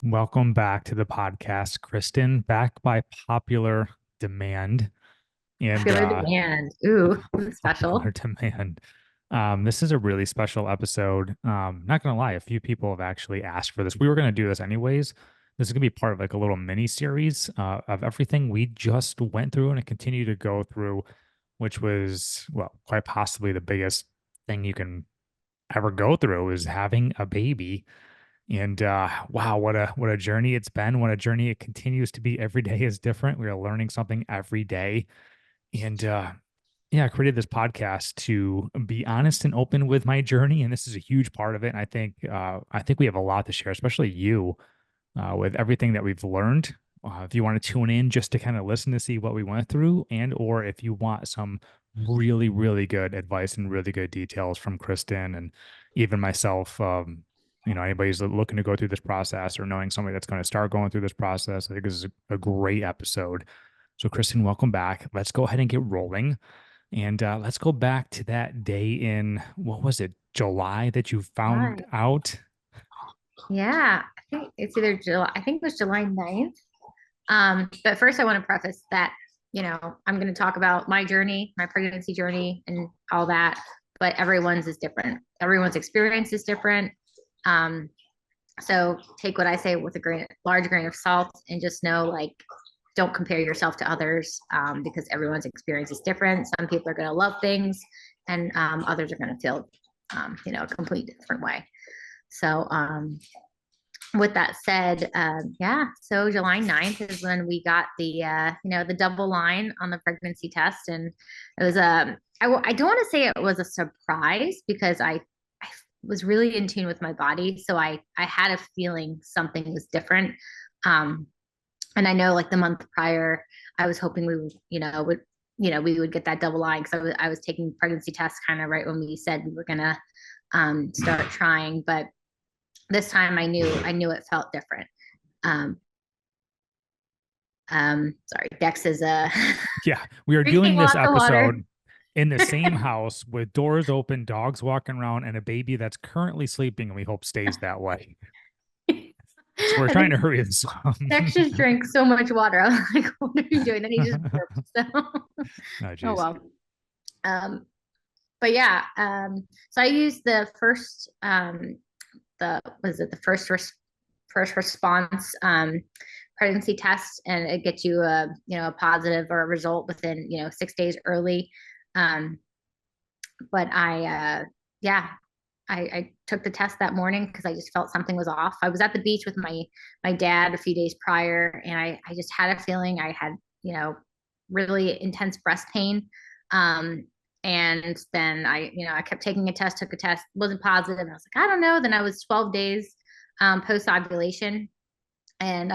Welcome back to the podcast, Kristen, back by popular demand and Popular demand. Ooh, popular special. demand. This is a really special episode. Not gonna lie, a few people have actually asked for this. We were gonna do this anyways. This is gonna be part of like a little mini series of everything we just went through and continue to go through, which was, well, quite possibly the biggest thing you can ever go through is having a baby. And wow, what a journey it's been. What a journey it continues to be. Every day is different. We are learning something every day. And yeah, I created this podcast to be honest and open with my journey, and this is a huge part of it. And I think we have a lot to share, especially you, with everything that we've learned. If you want to tune in just to kind of listen to see what we went through, and or if you want some really, really good advice and really good details from Kristen and even myself, anybody's looking to go through this process or knowing somebody that's going to start going through this process, I think this is a great episode. So, Kristen, welcome back. Let's go ahead and get rolling. And let's go back to that day in, what was it, July that you found Right. out? Yeah, I think it's either July, I think it was July 9th. But first I want to preface that, I'm going to talk about my journey, my pregnancy journey and all that, but everyone's is different. Everyone's experience is different. Um, so take what I say with a large grain of salt and just know, like, don't compare yourself to others, because everyone's experience is different. Some people are going to love things and others are going to feel, a complete different way. So, with that said, yeah, so July 9th is when we got the double line on the pregnancy test. And it was, I don't want to say it was a surprise because I was really in tune with my body. So I had a feeling something was different. Um, and I know like the month prior, I was hoping we would get that double line because I was taking pregnancy tests kind of right when we said we were going to start trying. But this time I knew it felt different. Um, sorry, Dex is Yeah, we are doing drinking this lots of water. episode in the same house with doors open, dogs walking around, and a baby that's currently sleeping, and we hope stays that way. So we're I trying think to hurry this up. Dex just drank so much water. I was like, what are you doing? Then he just burped. So, Oh, oh geez. well. Um, but yeah, so I used the first the was it the first response pregnancy test, and it gets you a positive or a result within 6 days early. Um, but yeah, I took the test that morning because I just felt something was off. I was at the beach with my dad a few days prior, and I just had a feeling I had really intense breast pain. Um, and then I kept taking a test, took a test, wasn't positive. And I was like, I don't know. Then I was 12 days post ovulation, and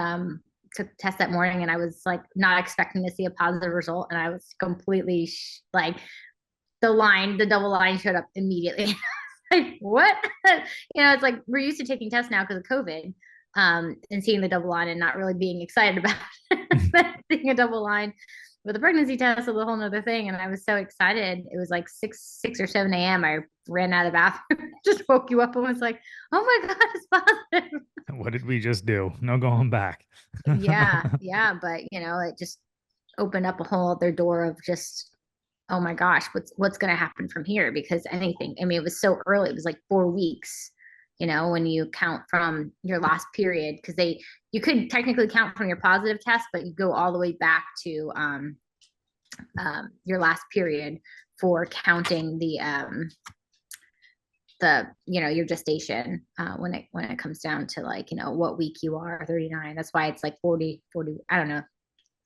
took the test that morning, and I was like not expecting to see a positive result, and I was completely like the double line showed up immediately. Like, what? It's like we're used to taking tests now because of COVID, and seeing the double line and not really being excited about it. Seeing a double line with a pregnancy test was a whole nother thing. And I was so excited. It was like 6 or 7 a.m. I ran out of the bathroom, just woke you up and was like, oh my God, it's positive. What did we just do? No going back. Yeah, yeah. But it just opened up a whole other door of just, oh my gosh, what's going to happen from here? Because anything, I mean, it was so early. It was like 4 weeks, when you count from your last period, because you could technically count from your positive test, but you go all the way back to your last period for counting the your gestation, when it comes down to, like, what week you are, 39. That's why it's like 40. I don't know,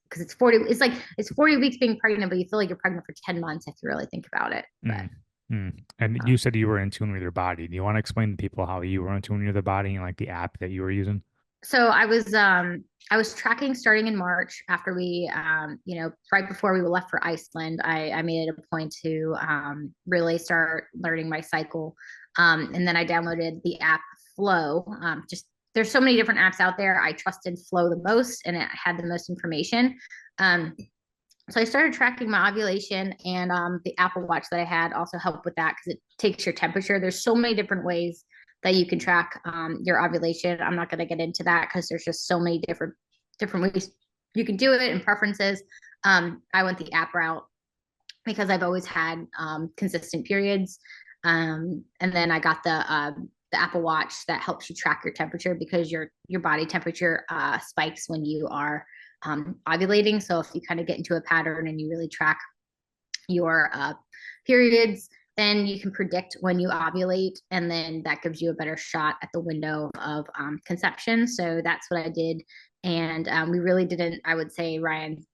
because it's 40. It's like it's 40 weeks being pregnant, but you feel like you're pregnant for 10 months if you really think about it. But Mm, mm. And you um, said you were in tune with your body. Do you want to explain to people how you were in tune with your body and like the app that you were using? so I was tracking starting in March after we right before we left for Iceland. I made it a point to really start learning my cycle. And then I downloaded the app Flow. Just there's so many different apps out there. I trusted Flow the most, and it had the most information. Um, so I started tracking my ovulation, and the Apple Watch that I had also helped with that because it takes your temperature. There's so many different ways that you can track your ovulation. I'm not going to get into that because there's just so many different ways you can do it and preferences. I went the app route because I've always had consistent periods. And then I got the Apple Watch that helps you track your temperature because your body temperature spikes when you are ovulating. So if you kind of get into a pattern and you really track your periods, then you can predict when you ovulate, and then that gives you a better shot at the window of conception. So that's what I did. And we really didn't, I would say, Ryan,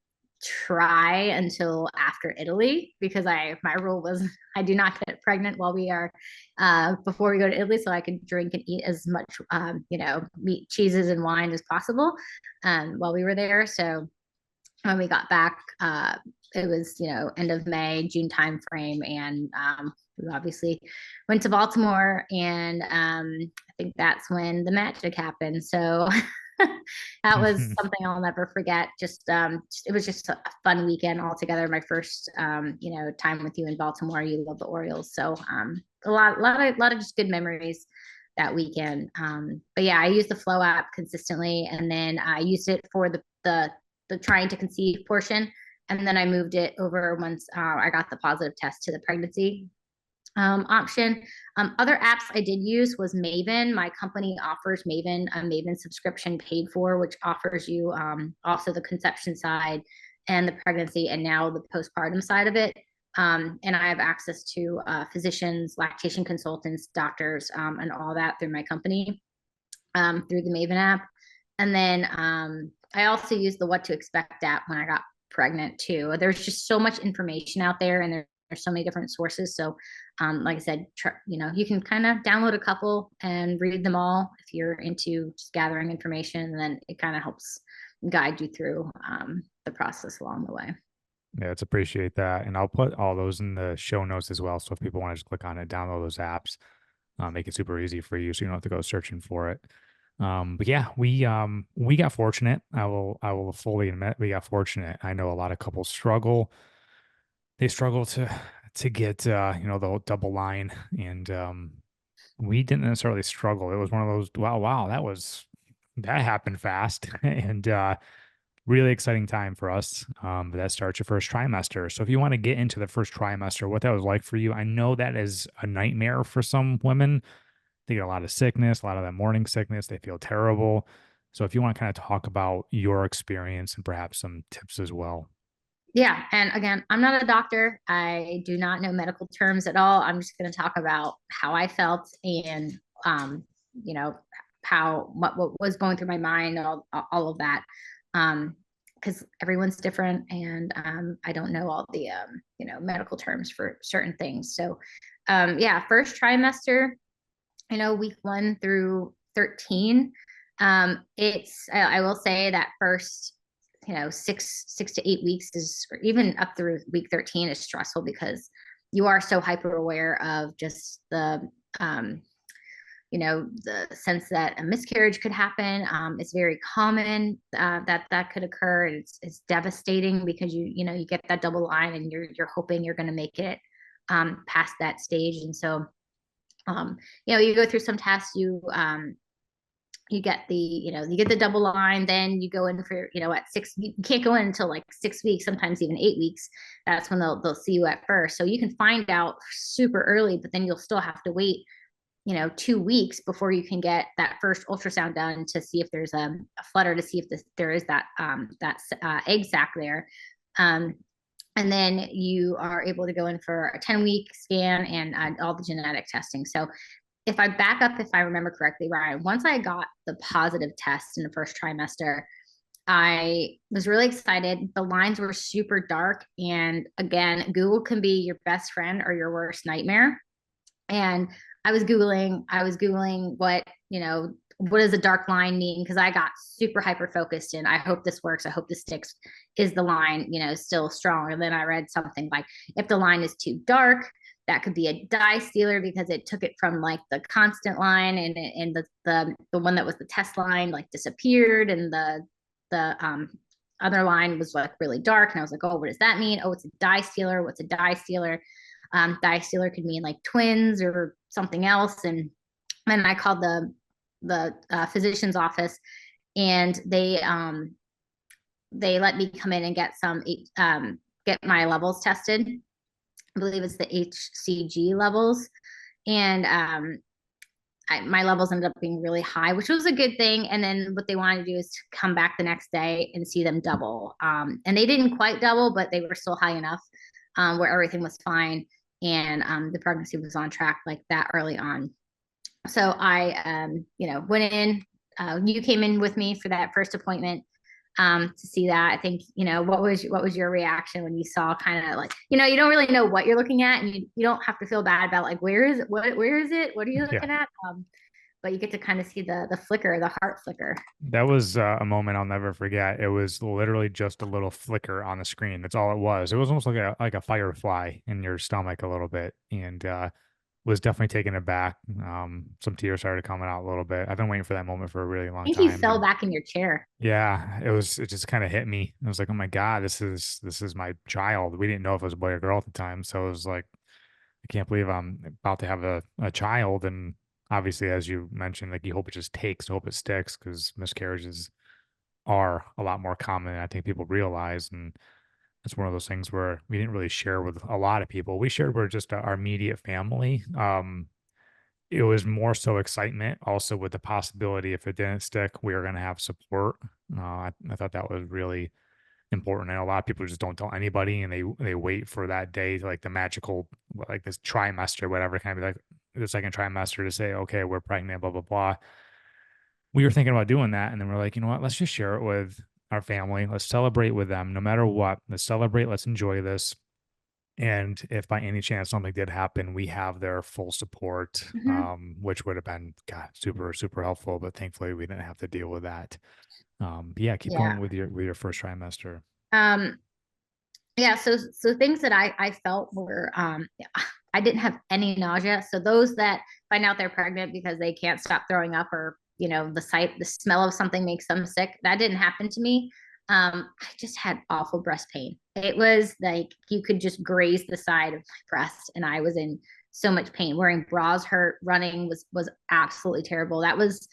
try until after Italy because my rule was I do not get pregnant while we are before we go to Italy, so I could drink and eat as much meat, cheeses, and wine as possible while we were there. So when we got back, it was end of May, June timeframe, and we obviously went to Baltimore, and I think that's when the magic happened. So that was something I'll never forget. Just it was just a fun weekend altogether. My first time with you in Baltimore. You love the Orioles, so a lot of just good memories that weekend. But yeah, I used the Flow app consistently, and then I used it for the trying to conceive portion. And then I moved it over once I got the positive test to the pregnancy option. Other apps I did use was Maven. My company offers Maven, a Maven subscription paid for, which offers you also the conception side and the pregnancy and now the postpartum side of it. And I have access to physicians, lactation consultants, doctors, and all that through my company through the Maven app. And then I also used the What to Expect app when I got pregnant too. There's just so much information out there, and there's so many different sources. So, like I said, you can kind of download a couple and read them all if you're into just gathering information, and then it kind of helps guide you through the process along the way. Yeah, let's appreciate that. And I'll put all those in the show notes as well. So if people want to just click on it, download those apps, make it super easy for you so you don't have to go searching for it. But yeah, we got fortunate. I will fully admit we got fortunate. I know a lot of couples struggle. They struggle to get the whole double line, and we didn't necessarily struggle. It was one of those wow, that happened fast. And really exciting time for us. But that starts your first trimester. So if you want to get into the first trimester, what that was like for you, I know that is a nightmare for some women. They get a lot of sickness, a lot of that morning sickness. They feel terrible. So if you want to kind of talk about your experience and perhaps some tips as well. Yeah. And again, I'm not a doctor. I do not know medical terms at all. I'm just going to talk about how I felt and, you know, what was going through my mind, all of that. Because everyone's different, and I don't know all the, medical terms for certain things. So, yeah, first trimester, week 1 through 13. I will say that first, 6 to 8 weeks is, or even up through week 13 is stressful because you are so hyper aware of just um, the sense that a miscarriage could happen. It's very common that could occur. It's devastating because you get that double line and you're hoping you're going to make it past that stage. And so, you go through some tests, you get the double line, then you go in for, at 6, you can't go in until like 6 weeks, sometimes even 8 weeks. That's when they'll see you at first. So you can find out super early, but then you'll still have to wait, 2 weeks before you can get that first ultrasound done to see if there's a flutter, to see if there is that egg sac there. And then you are able to go in for a 10-week scan and all the genetic testing. So if I back up, if I remember correctly, Ryan, once I got the positive test in the first trimester, I was really excited. The lines were super dark. And again, Google can be your best friend or your worst nightmare. And I was Googling what does a dark line mean? Because I got super hyper focused and I hope this works. I hope this sticks. Is the line, still strong? And then I read something like, if the line is too dark, that could be a dye stealer because it took it from like the constant line, and the one that was the test line like disappeared, and the other line was like really dark. And I was like, oh, what does that mean? Oh, it's a dye stealer. What's a dye stealer? Dye stealer could mean like twins or something else. And And I called the physician's office, and they let me come in and get my levels tested. I believe it's the HCG levels, and my levels ended up being really high, which was a good thing. And then what they wanted to do is to come back the next day and see them double. And they didn't quite double, but they were still high enough where everything was fine, and the pregnancy was on track like that early on. So I went in. You came in with me for that first appointment to see that. I think, what was your reaction when you saw kind of like, you don't really know what you're looking at, and you don't have to feel bad about like, where is it? Where is it? What are you Yeah. looking at? But you get to kind of see the flicker, the heart flicker. That was a moment I'll never forget. It was literally just a little flicker on the screen. That's all it was. It was almost like a firefly in your stomach a little bit, and was definitely taken aback. Some tears started coming out a little bit. I've been waiting for that moment for a really I long think you time, fell and back in your chair. yeah, it just kind of hit me. I was like, oh my God, this is my child. We didn't know if it was a boy or girl at the time, so it was like, I can't believe I'm about to have a child. And obviously, as you mentioned, like you hope it just takes, hope it sticks, because miscarriages are a lot more common than I think people realize. And it's one of those things where we didn't really share with a lot of people. We shared with just our immediate family. It was more so excitement, also with the possibility if it didn't stick, we were going to have support. I thought that was really important. And a lot of people just don't tell anybody, and they wait for that day, like the magical, like this trimester, whatever, kind of be like the second trimester to say, okay, we're pregnant, blah blah blah. We were thinking about doing that, and then we're like, you know what? Let's just share it with our family. Let's celebrate with them, no matter what. Let's celebrate. Let's enjoy this. And if by any chance something did happen, we have their full support, Hmm. which would have been, God, super, super helpful. But thankfully, we didn't have to deal with that. But yeah, keep Yeah. going with your first trimester. Um, yeah. So things that I felt were, yeah, I didn't have any nausea. So those that find out they're pregnant because they can't stop throwing up, or the smell of something makes them sick, that didn't happen to me. I just had awful breast pain. It was like you could just graze the side of my breast, and I was in so much pain. Wearing bras hurt. Running was absolutely terrible. That was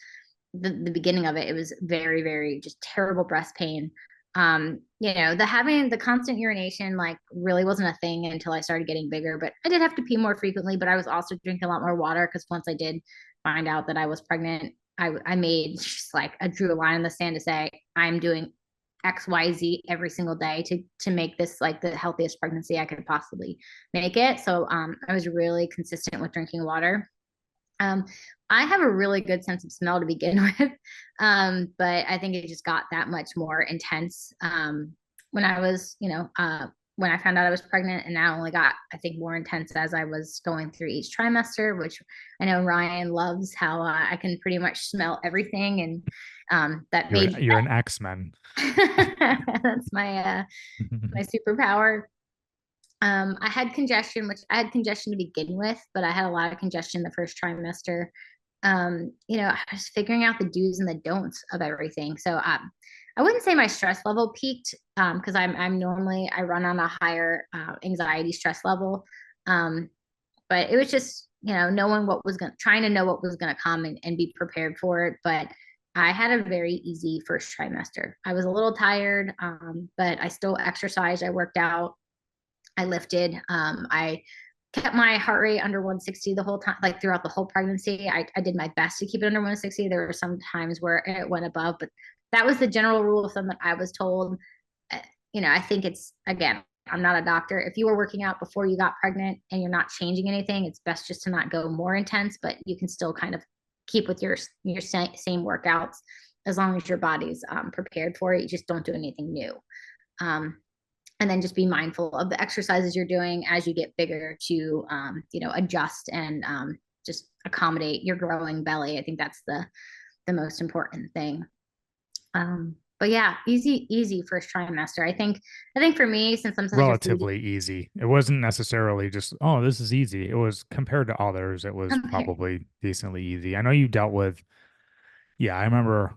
the beginning of it. It was very, very just terrible breast pain. The having the constant urination like really wasn't a thing until I started getting bigger, but I did have to pee more frequently. But I was also drinking a lot more water, because once I did find out that I was pregnant, I made just like I drew a line in the sand to say I'm doing XYZ every single day to make this like the healthiest pregnancy I could possibly make it. So I was really consistent with drinking water. um, I have a really good sense of smell to begin with, but I think it just got that much more intense when I was, when I found out I was pregnant, and that only got, I think, more intense as I was going through each trimester. Which I know Ryan loves how I can pretty much smell everything, and that made You're an X-Men. that's my superpower. I had congestion, which I had congestion to begin with, but I had a lot of congestion the first trimester. I was figuring out the do's and the don'ts of everything. So I wouldn't say my stress level peaked, because I'm normally I run on a higher anxiety stress level. Um, but it was just knowing trying to know what was gonna come, and be prepared for it. But I had a very easy first trimester. I was a little tired, but I still exercised. I worked out. I lifted. I kept my heart rate under 160 the whole time, like throughout the whole pregnancy. I did my best to keep it under 160. There were some times where it went above, but that was the general rule of thumb that I was told. Uh, I think it's, again, I'm not a doctor. If you were working out before you got pregnant and you're not changing anything, it's best just to not go more intense, but you can still kind of keep with your same workouts as long as your body's prepared for it. You just don't do anything new. Um, and then just be mindful of the exercises you're doing as you get bigger to adjust and just accommodate your growing belly. I think that's the most important thing. But yeah, easy first trimester. I think for me, since I'm such a foodie Relatively easy. It wasn't necessarily just, oh, this is easy. It was compared to others, it was compared. probably decently easy. I know you dealt with, yeah, I remember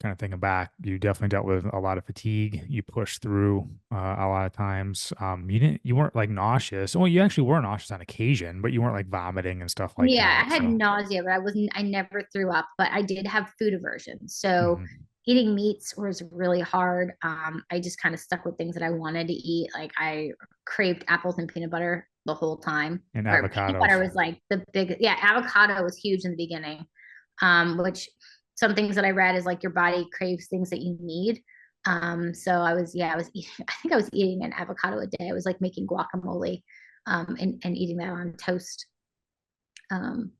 kind of thinking back, you definitely dealt with a lot of fatigue. You pushed through a lot of times. You weren't like nauseous. Well, you actually were nauseous on occasion, but you weren't like vomiting and stuff like Yeah, I that. had So, nausea, but I never threw up, but I did have food aversion. So mhm. eating meats was really hard. I just kind of stuck with things that I wanted to eat. Like I craved apples and peanut butter the whole time. And Or peanut butter avocados. was like the big, yeah, avocado was huge in the beginning. Which some things that I read is like your body craves things that you need. So I was eating, I think I was eating an avocado a day. I was like making guacamole, and eating that on toast, um,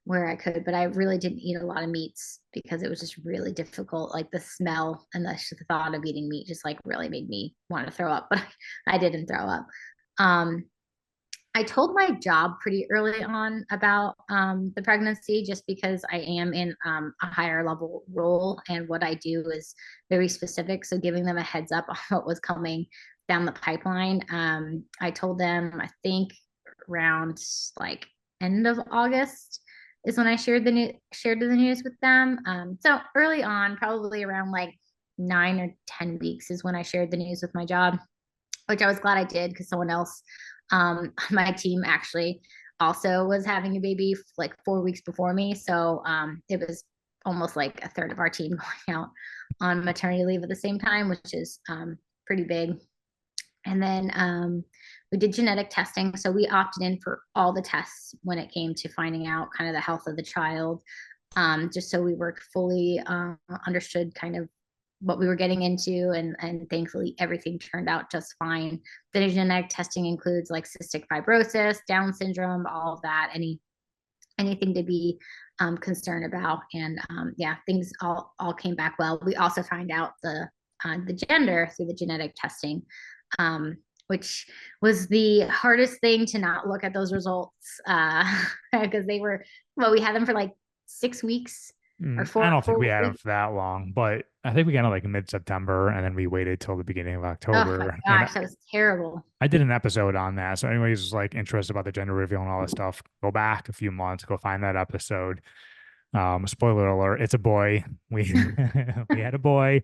where I could, but I really didn't eat a lot of meats because it was just really difficult. Like the smell and the thought of eating meat just like really made me want to throw up, but I didn't throw up. Um, I told my job pretty early on about the pregnancy just because I am in a higher level role and what I do is very specific. So giving them a heads up on what was coming down the pipeline. I told them, I think around like end of August is when I shared the news with them. So early on, probably around like 9 or 10 weeks is when I shared the news with my job, which I was glad I did because someone else on my team actually also was having a baby like 4 weeks before me. So it was almost like a third of our team going out on maternity leave at the same time, which is pretty big. And then we did genetic testing. So we opted in for all the tests when it came to finding out kind of the health of the child, just so we were fully understood kind of what we were getting into, and thankfully everything turned out just fine. The genetic testing includes like cystic fibrosis, Down syndrome, all of that, anything to be concerned about. And yeah, things all came back well. We also find out the gender through the genetic testing, which was the hardest thing to not look at those results because they were, well, we had them for like 6 weeks or I four don't think we four have weeks. that long, but I think we got it like mid-September and then we waited till the beginning of Oh my October. And gosh, that was terrible. I did an episode on that. So anyways, who's like interested about the gender reveal and all this stuff, go back a few months, go find that episode. Spoiler alert, it's a boy. We we had a boy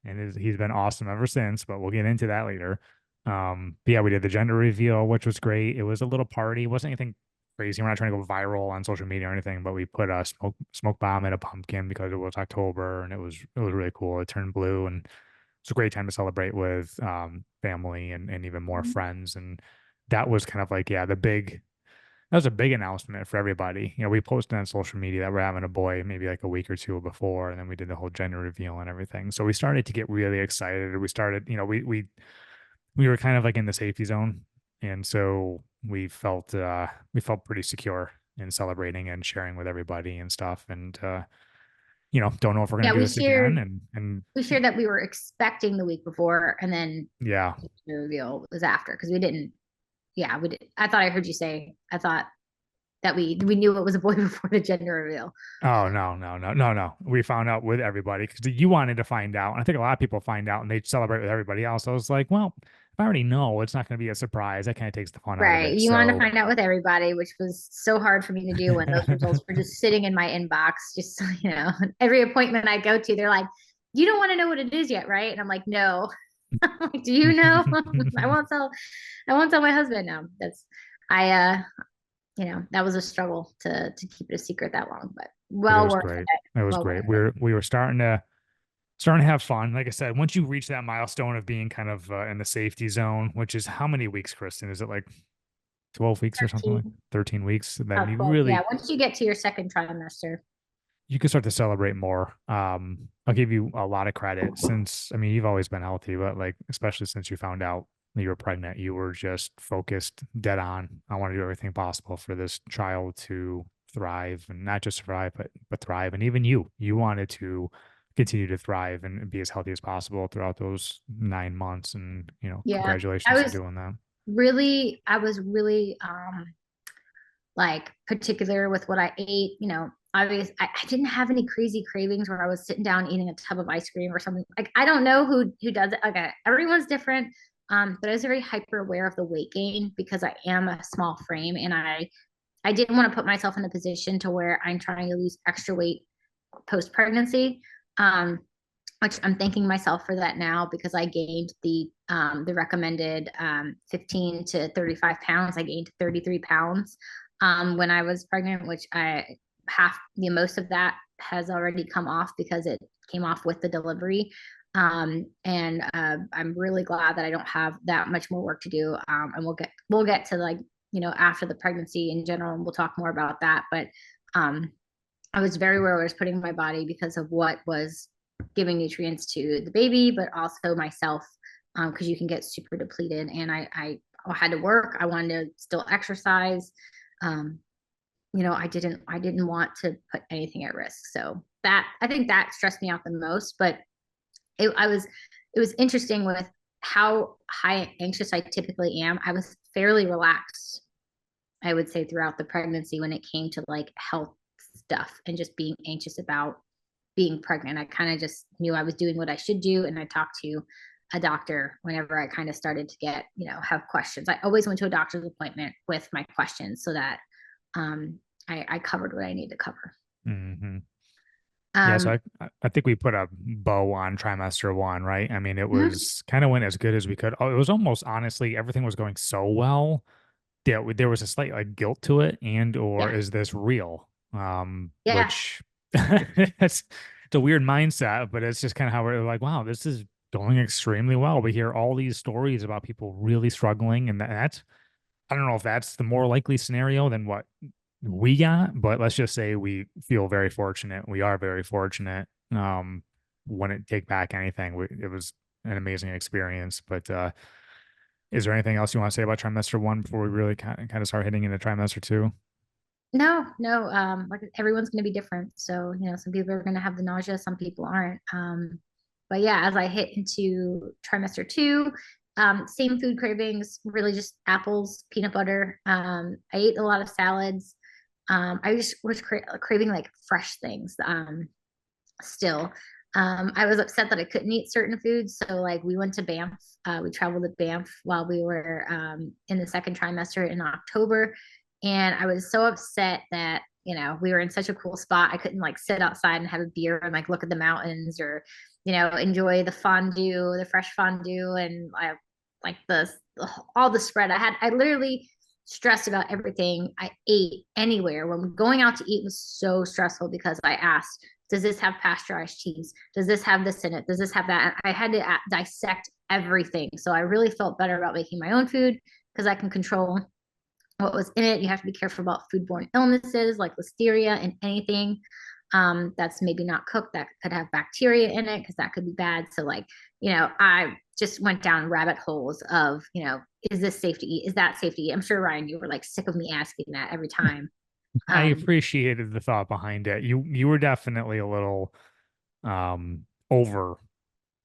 and he's been awesome ever since, but we'll get into that later. But yeah, we did the gender reveal, which was great. It was a little party. It wasn't anything crazy. We're not trying to go viral on social media or anything, but we put a smoke bomb in a pumpkin because it was October and it was really cool. It turned blue and it's a great time to celebrate with family and even more friends. And that was kind of like, yeah, that was a big announcement for everybody. We posted on social media that we're having a boy maybe like a week or two before, and then we did the whole gender reveal and everything. So we started to get really excited. We started, we were kind of like in the safety zone, and so we felt pretty secure in celebrating and sharing with everybody and stuff. And don't know if we're gonna Yeah, do this again. And we shared that we were expecting the week before, and then yeah. the reveal was after because we didn't. Yeah, we did. I thought I heard you say. I thought that we knew it was a boy before the gender reveal. Oh, no, no, no, no, no. We found out with everybody because you wanted to find out. And I think a lot of people find out and they celebrate with everybody else. So I was like, well, if I already know, it's not going to be a surprise. That kind of takes the fun out of Right. it. You wanted to So, find out with everybody, which was so hard for me to do when those results were just sitting in my inbox. Just, every appointment I go to, they're like, you don't want to know what it is yet, right? And I'm like, no. Like, do you know? I won't tell, I won't tell my husband now. I, that was a struggle to keep it a secret that long, but but it well was worth great. it. It was Well worth great. it. We were starting to have fun. Like I said, once you reach that milestone of being kind of in the safety zone, which is how many weeks, Kristen? Is it like 12 weeks or something like 13, 13 weeks? Then oh, you 12. Yeah. really Once you get to your second trimester. you can start to celebrate more. I'll give you a lot of credit since, I mean, you've always been healthy, but like, especially since you found out that you were pregnant, you were just focused dead on. I want to do everything possible for this child to thrive and not just survive, but thrive. And even you wanted to continue to thrive and be as healthy as possible throughout those 9 months. And, Yeah. I congratulations to was doing that. I was really like particular with what I ate. I didn't have any crazy cravings where I was sitting down eating a tub of ice cream or something. Like I don't know who does it. Okay, everyone's different. But I was very hyper aware of the weight gain because I am a small frame, and I didn't want to put myself in a position to where I'm trying to lose extra weight post pregnancy. Um, which I'm thanking myself for that now because I gained the recommended 15 to 35 pounds. I gained 33 pounds when I was pregnant, which I half the most of that has already come off because it came off with the delivery. And I'm really glad that I don't have that much more work to do. And we'll get to like, after the pregnancy in general, and we'll talk more about that. But um, I was very aware I was putting in my body because of what was giving nutrients to the baby, but also myself, because you can get super depleted. And I had to work. I wanted to still exercise. Um, I didn't want to put anything at risk. So that I think that stressed me out the most. But it was interesting with how high anxious I typically am. I was fairly relaxed, I would say, throughout the pregnancy when it came to like health stuff and just being anxious about being pregnant. I kind of just knew I was doing what I should do. And I talked to a doctor whenever I kind of started to get, have questions. I always went to a doctor's appointment with my questions so that I covered what I need to cover. Hmm. Yeah, so Um, I think we put a bow on trimester one, right? I mean, it mhm. was kind of went as good as we could. Oh, it was almost honestly everything was going so well that there was a slight like guilt to it, and or Yeah. is this real? Yeah. Which it's a weird mindset, but it's just kind of how we're like, wow, this is going extremely well. We hear all these stories about people really struggling, and that's I don't know if that's the more likely scenario than what we got, but let's just say we feel very fortunate. We are very fortunate. Wouldn't take back anything. It was an amazing experience. But is there anything else you want to say about trimester one before we really kind of start hitting into trimester two? No, no. Like everyone's going to be different. So, some people are going to have the nausea, some people aren't. But yeah, as I hit into trimester two, same food cravings, really just apples, peanut butter. I ate a lot of salads. I just was craving like fresh things. Still. I was upset that I couldn't eat certain foods. So like we went to Banff. We traveled to Banff while we were in the second trimester in October. And I was so upset that, we were in such a cool spot. I couldn't like sit outside and have a beer and like look at the mountains or, enjoy the fondue, the fresh fondue and like all the spread. I literally stressed about everything I ate anywhere. When going out to eat was so stressful because I asked, does this have pasteurized cheese? Does this have this in it? Does this have that? I had to dissect everything. So I really felt better about making my own food because I can control what was in it. You have to be careful about foodborne illnesses like listeria and anything that's maybe not cooked that could have bacteria in it because that could be bad. So like, I just went down rabbit holes of, is this safe to eat? Is that safe to eat? I'm sure Ryan, you were like sick of me asking that every time. I Um, appreciated the thought behind it. You were definitely a little over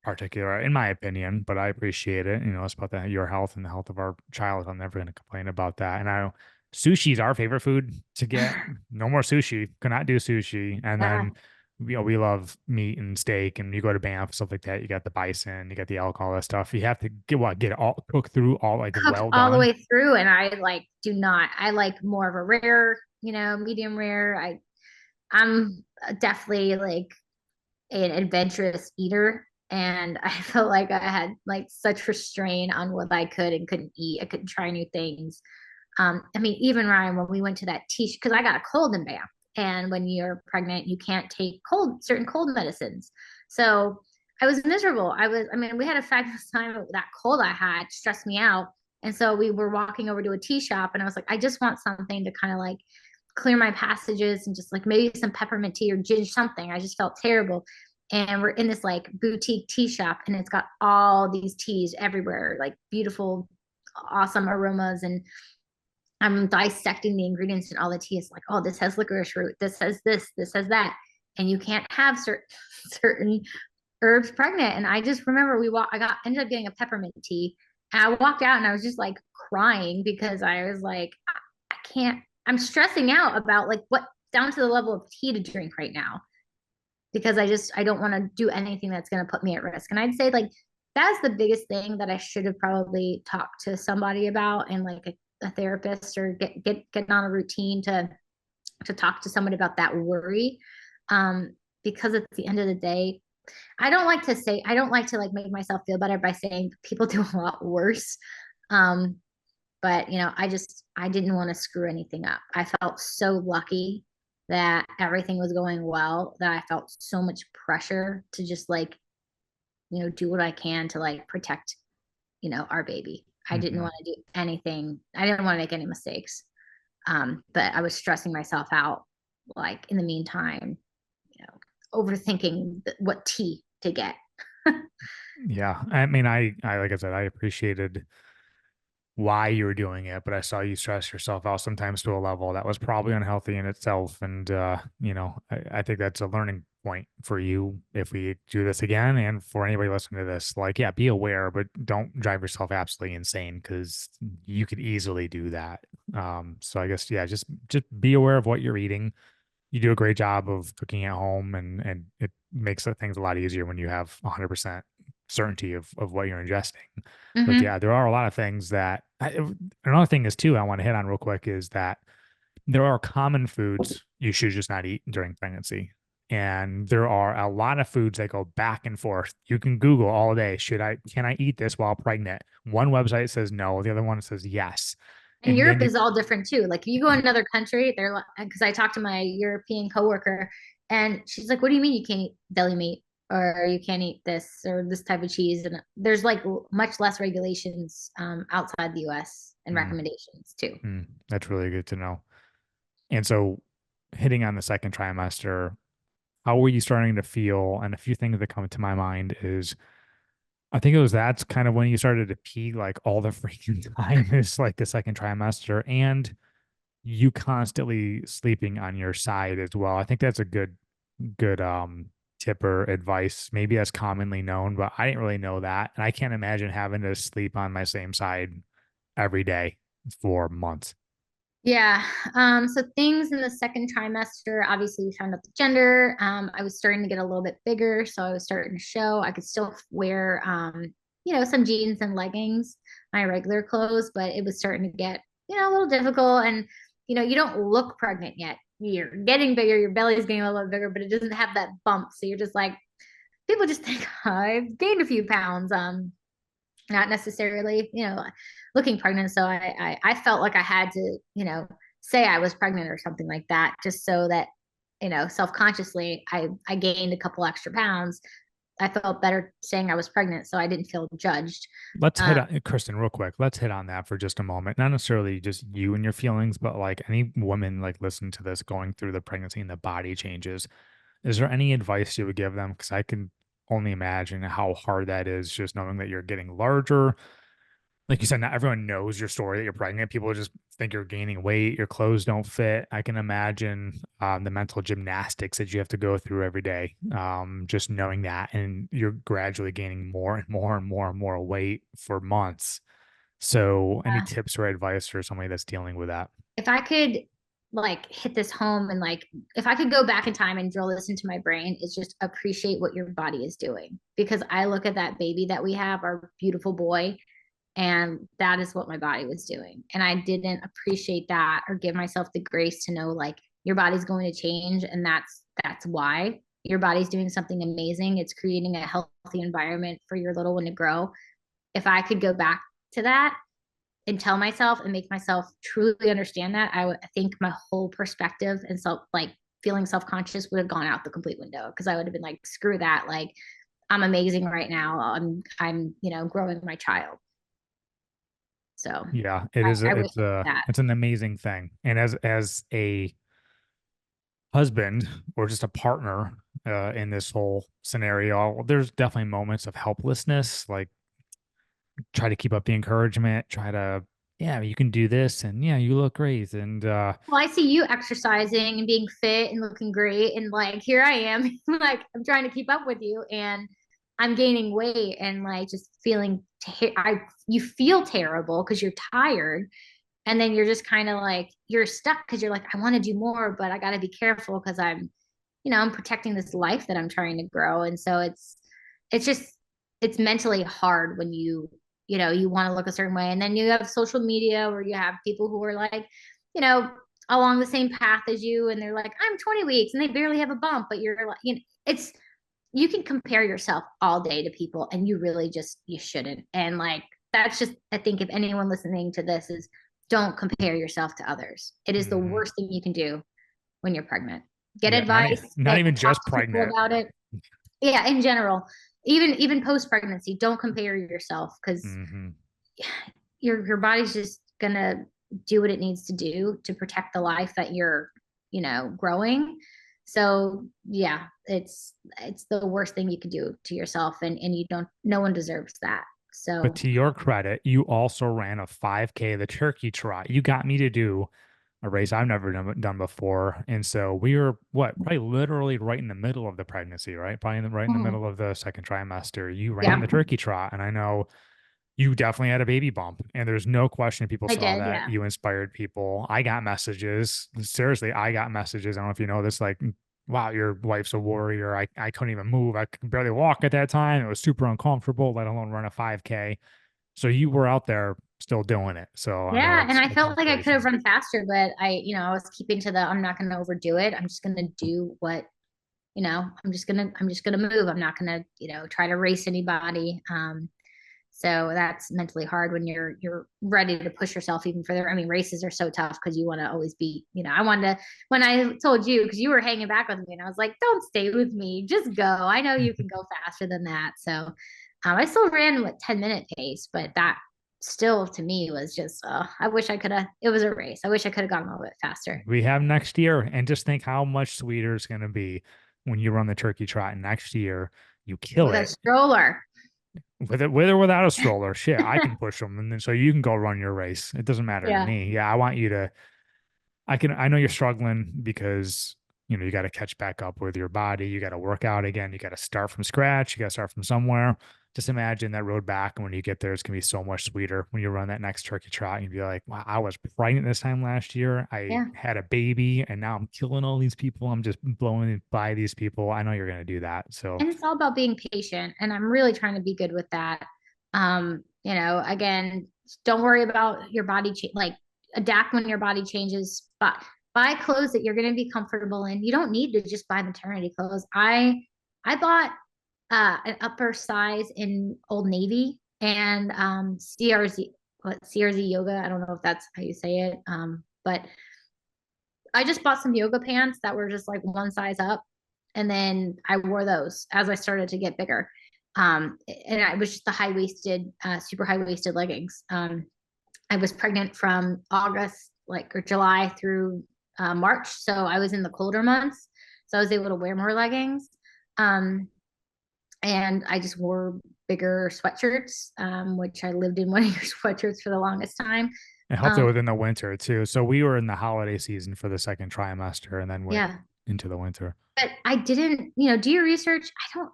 particular, in my opinion, but I appreciate it. It's about your health and the health of our child. I'm never going to complain about that. And I know sushi is our favorite food to get. No more sushi. Cannot do sushi. And then we love meat and steak. And you go to Banff, stuff like that. You got the bison, you got the elk, all that stuff. You have to get it all cooked through, all like cooked well all the done. way through, and I like do not. I like more of a rare, medium rare. I'm definitely like an adventurous eater, and I felt like I had like such restraint on what I could and couldn't eat. I couldn't try new things. I mean, even Ryan, when we went to that tea, because I got a cold in Banff, and when you're pregnant, you can't take certain cold medicines. So I was miserable. I mean, we had a fabulous time, but that cold I had stressed me out. And so we were walking over to a tea shop, and I was like, I just want something to kind of like clear my passages and just like maybe some peppermint tea or ginger something. I just felt terrible. And we're in this like boutique tea shop, and it's got all these teas everywhere, like beautiful, awesome aromas. And I'm dissecting the ingredients and all the tea is like, oh, this has licorice root, this has this has that, and you can't have certain herbs pregnant. And I just remember I ended up getting a peppermint tea, and I walked out and I was just like crying because I was like, I can't. I'm stressing out about like what down to the level of tea to drink right now because I don't want to do anything that's going to put me at risk. And I'd say like that's the biggest thing that I should have probably talked to somebody about and like a therapist or get on a routine to talk to someone about that worry. Because at the end of the day, I don't like to like make myself feel better by saying people do a lot worse. Um, but I didn't want to screw anything up. I felt so lucky that everything was going well that I felt so much pressure to just like, do what I can to like protect, our baby. I didn't Hmm. want to do anything. I didn't want to make any mistakes. But I was stressing myself out, like in the meantime, overthinking what tea to get. Yeah. I mean, like I said, I appreciated why you were doing it, but I saw you stress yourself out sometimes to a level that was probably unhealthy in itself. And, I think that's a learning point for you if we do this again. And for anybody listening to this, like, yeah, be aware, but don't drive yourself absolutely insane because you could easily do that. So I guess, yeah, just be aware of what you're eating. You do a great job of cooking at home, and it makes things a lot easier when you have 100% certainty of what you're ingesting. But Mm-hmm. yeah, there are a lot of things that another thing is too I want to hit on real quick is that there are common foods you should just not eat during pregnancy. And there are a lot of foods that go back and forth. You can Google all day, can I eat this while pregnant? One website says no, the other one says yes. And And then Europe you is all different too. Like if you go in another country, they're like, because I talked to my European coworker, and she's like, "What do you mean you can't eat deli meat, or you can't eat this or this type of cheese?" And there's like much less regulations outside the U.S. and mm, recommendations too. that's really good to know. And so hitting on the second trimester, how were you starting to feel? And a few things that come to my mind is I think that's kind of when you started to pee like all the freaking time is like the second trimester and you constantly sleeping on your side as well. I think that's a good tip or advice. Maybe that's commonly known, but I didn't really know that. And I can't imagine having to sleep on my same side every day for months. Yeah. So things in the second trimester, obviously we found out the gender. I was starting to get a little bit bigger, so I was starting to show. I could still wear some jeans and leggings, my regular clothes, but it was starting to get, a little difficult. And, you don't look pregnant yet. You're getting bigger, your belly's getting a little bit bigger, but it doesn't have that bump. So you're just like, people just think I've gained a few pounds. Not necessarily, looking pregnant. So I felt like I had to, say I was pregnant or something like that, just so that, self-consciously I gained a couple extra pounds. I felt better saying I was pregnant, so I didn't feel judged. Let's hit Um, on Kristen real quick. Let's hit on that for just a moment. Not necessarily just you and your feelings, but like any woman like listen to this going through the pregnancy and the body changes. Is there any advice you would give them? Because I can only imagine how hard that is, just knowing that you're getting larger. Like you said, not everyone knows your story that you're pregnant. People just think you're gaining weight, your clothes don't fit. I can imagine the mental gymnastics that you have to go through every day. Just knowing that, and you're gradually gaining more and more and more and more weight for months. So, any tips or advice for somebody that's dealing with that? if I could like hit this home and like if I could go back in time and drill this into my brain, it's just appreciate what your body is doing. Because I look at that baby that we have, our beautiful boy, and that is what my body was doing. And I didn't appreciate that or give myself the grace to know like your body's going to change, and that's why your body's doing something amazing. It's creating a healthy environment for your little one to grow. If I could go back to that and tell myself and make myself truly understand that, I think my whole perspective and self like feeling self-conscious would have gone out the complete window, because I would have been like, screw that. Like I'm amazing right now. I'm growing my child. So Yeah, it is. I wish that. It's an amazing thing. And as a husband or just a partner in this whole scenario, there's definitely moments of helplessness. Like try to keep up the encouragement, try to, yeah, you can do this, and yeah, you look great, and Well, I see you exercising and being fit and looking great, and like here I am, like I'm trying to keep up with you, and I'm gaining weight and like just feeling. You feel terrible because you're tired, and then you're just kind of like you're stuck because you're like, I want to do more, but I got to be careful because I'm protecting this life that I'm trying to grow. And so it's just it's mentally hard when you want to look a certain way, and then you have social media where you have people who are like, you know along the same path as you, and they're like, I'm 20 weeks and they barely have a bump, but you're like, it's you can compare yourself all day to people, and you really just, you shouldn't. And like, that's just, I think if anyone listening to this is, don't compare yourself to others. It is the Mhm. worst thing you can do when you're pregnant. Get Yeah, advice, not like even talk just to people pregnant. about it. Yeah, in general, even post pregnancy, don't compare yourself, because Mhm. your body's just gonna do what it needs to do to protect the life that you're, growing. So yeah, it's the worst thing you could do to yourself, and you don't, no one deserves that. But So to your credit, you also ran a 5K, the turkey trot. You got me to do a race I've never done before. And so we were what, probably literally right in the middle of the pregnancy, right? Probably right in the mhm. middle of the second trimester. You ran Yeah, the turkey trot. And I know you definitely had a baby bump. And there's no question people I saw did. that. Yeah. You inspired people. I got messages. Seriously, I got messages. I don't know if you know this, like, wow, your wife's a warrior. I couldn't even move. I could barely walk at that time. It was super uncomfortable, let alone run a 5K. So you were out there still doing it. So I mean, Yeah, and I that's felt like I could have inspiration. run faster, but I was keeping to the, I'm not going to overdo it. I'm just going to do what, I'm just gonna move. I'm not gonna, try to race anybody. So that's mentally hard when you're ready to push yourself even further. I mean, races are so tough because you want to always be, I wanted to, when I told you, because you were hanging back with me, and I was like, don't stay with me, just go. I know you can go faster than that. So I still ran with 10-minute pace, but that still to me was just, I wish I could have, it was a race. I wish I could have gone a little bit faster. We have next year, and just think how much sweeter it's going to be when you run the turkey trot next year. You kill With a it stroller. with or without a stroller. Shit, I can push them, and then so you can go run your race. It doesn't matter to Yeah. me. Yeah, I want you to. I know you're struggling because you got to catch back up with your body. You got to work out again. You got to start from scratch. You got to start from somewhere. Just imagine that road back. And when you get there, it's gonna be so much sweeter when you run that next turkey trot. You'd be like, wow, I was pregnant this time last year. I Yeah. had a baby and now I'm killing all these people. I'm just blowing by these people. I know you're gonna do that. So And it's all about being patient, and I'm really trying to be good with that. Again, don't worry about your body like, adapt when your body changes, but buy clothes that you're going to be comfortable in. You don't need to just buy maternity clothes. I bought an upper size in Old Navy, and CRZ yoga. I don't know if that's how you say it. But I just bought some yoga pants that were just like one size up, and then I wore those as I started to get bigger. And I was just the high waisted, super high waisted leggings. I was pregnant from August, like, or July through March, so I was in the colder months, so I was able to wear more leggings. Um, and I just wore bigger sweatshirts, which I lived in one of your sweatshirts for the longest time. it helped it Um, within the winter too. So we were in the holiday season for the second trimester and then went yeah, into the winter. but I didn't, do your research.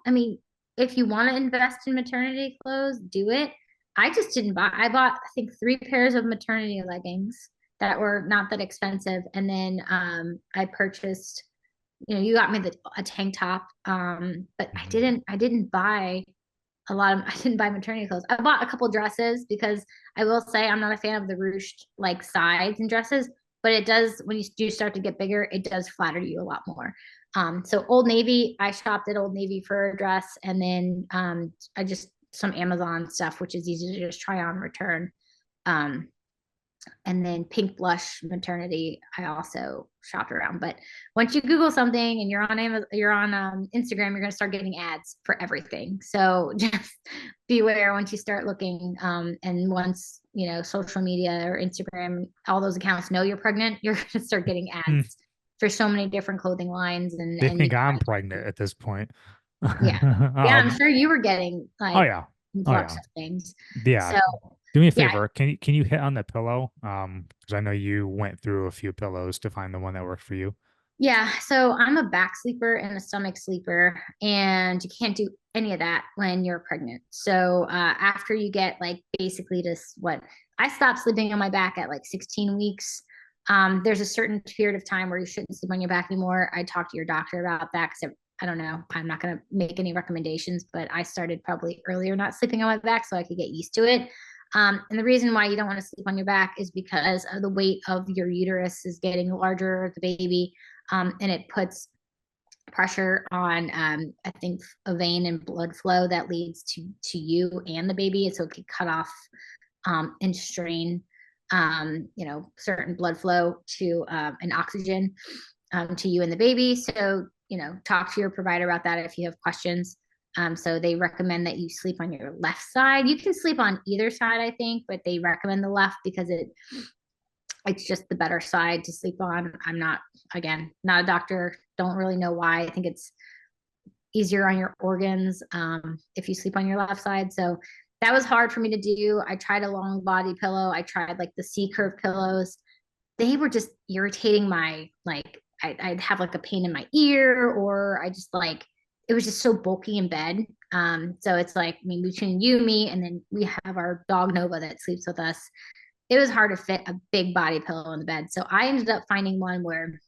I mean, if you want to invest in maternity clothes, do it. I just didn't buy, I bought, I think, 3 pairs of maternity leggings that were not that expensive. And then I purchased, you got me a tank top. But I Mhm. didn't, I didn't buy I didn't buy maternity clothes. I bought a couple dresses because I will say I'm not a fan of the ruched like sides and dresses, but it does, when you do start to get bigger, it does flatter you a lot more. So Old Navy, I shopped at Old Navy for a dress, and then I just some Amazon stuff, which is easy to just try on return. Um, and then Pink Blush Maternity, I also shopped around. But once you Google something and you're on Instagram, you're going to start getting ads for everything. So just beware once you start looking. And once social media or Instagram, all those accounts know you're pregnant, you're going to start getting Hmm. ads for so many different clothing lines, They and you think can I'm buy. pregnant at this point. Yeah, yeah. I'm sure you were getting Oh like yeah. Oh influx yeah. of things. Yeah. So Do me a yeah, favor. Can you hit on the pillow? Because I know you went through a few pillows to find the one that worked for you. yeah, so I'm a back sleeper and a stomach sleeper, and you can't do any of that when you're pregnant. So after you get like basically this, what I stopped sleeping on my back at like 16 weeks. There's a certain period of time where you shouldn't sleep on your back anymore. I talked to your doctor about that because I don't know. I'm not going to make any recommendations, but I started probably earlier not sleeping on my back so I could get used to it. And the reason why you don't want to sleep on your back is because of the weight of your uterus is getting larger, the baby, and it puts pressure on, I think, a vein and blood flow that leads to you and the baby, so it could cut off and strain, certain blood flow to and oxygen to you and the baby. So, talk to your provider about that if you have questions. So they recommend that you sleep on your left side. You can sleep on either side, I think, but they recommend the left because it's just the better side to sleep on. I'm not, again, not a doctor. Don't really know why. I think it's easier on your organs if you sleep on your left side. So that was hard for me to do. I tried a long body pillow. I tried like the C curve pillows. They were just irritating my, like, I'd have like a pain in my ear, or I just like, it was just so bulky in bed. So it's like, I mean, between you, me, and then we have our dog Nova that sleeps with us. It was hard to fit a big body pillow in the bed. So I ended up finding one where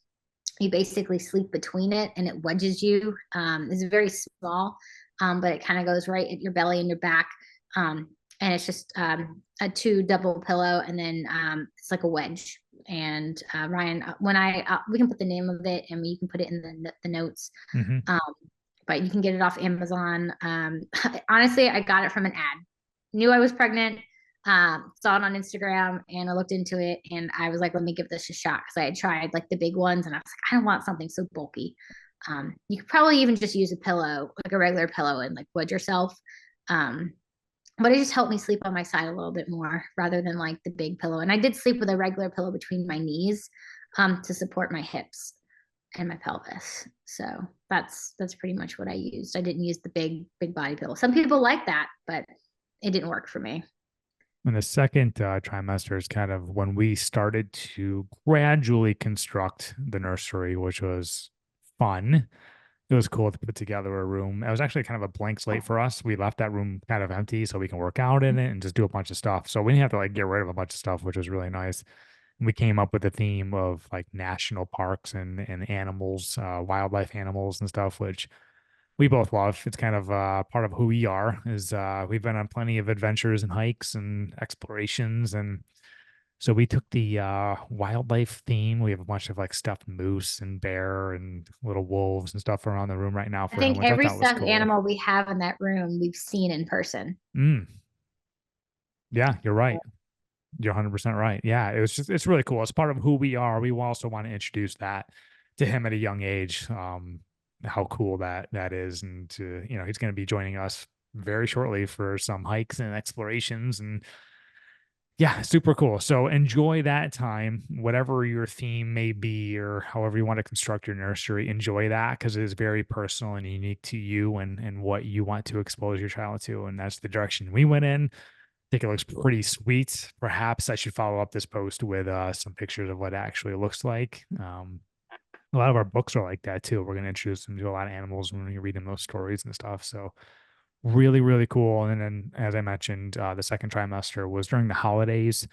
you basically sleep between it and it wedges you. It's very small, but it kind of goes right at your belly and your back. And it's just a two double pillow, and then it's like a wedge. And Ryan, when we can put the name of it and you can put it in the notes. Hmm. Um, but you can get it off Amazon. Honestly, I got it from an ad. Knew I was pregnant, saw it on Instagram, and I looked into it, and I was like, let me give this a shot, because I had tried like the big ones, and I was like, I don't want something so bulky. You could probably even just use a pillow, like a regular pillow, and like wedge yourself. Um, but it just helped me sleep on my side a little bit more rather than like the big pillow. And I did sleep with a regular pillow between my knees to support my hips and my pelvis. So that's pretty much what I used. I didn't use the big body pillow. Some people like that, but it didn't work for me. And the second trimester is kind of when we started to gradually construct the nursery, which was fun. It was cool to put together a room. It was actually kind of a blank slate for us. We left that room kind of empty so we can work out in it and just do a bunch of stuff. So we didn't have to like get rid of a bunch of stuff, which was really nice. And we came up with a theme of like national parks and animals, wildlife animals and stuff, which we both love. It's kind of part of who we are. Is we've been on plenty of adventures and hikes and explorations, and so we took the wildlife theme. We have a bunch of like stuffed moose and bear and little wolves and stuff around the room right now I for him, think which I every thought was stuffed cool. animal we have in that room we've seen in person. Mm, yeah, you're right. You're 100% right. Yeah, it was just it's really cool. It's part of who we are. We also want to introduce that to him at a young age. How cool that is, and to he's going to be joining us very shortly for some hikes and explorations, and yeah, super cool. So enjoy that time, whatever your theme may be, or however you want to construct your nursery. Enjoy that because it is very personal and unique to you and what you want to expose your child to, and that's the direction we went in. Think it looks pretty sweet. Perhaps I should follow up this post with some pictures of what it actually looks like. A lot of our books are like that too. We're going to introduce them to a lot of animals when we read them those stories and stuff. So really, really cool. And then, as I mentioned, the second trimester was during the holidays.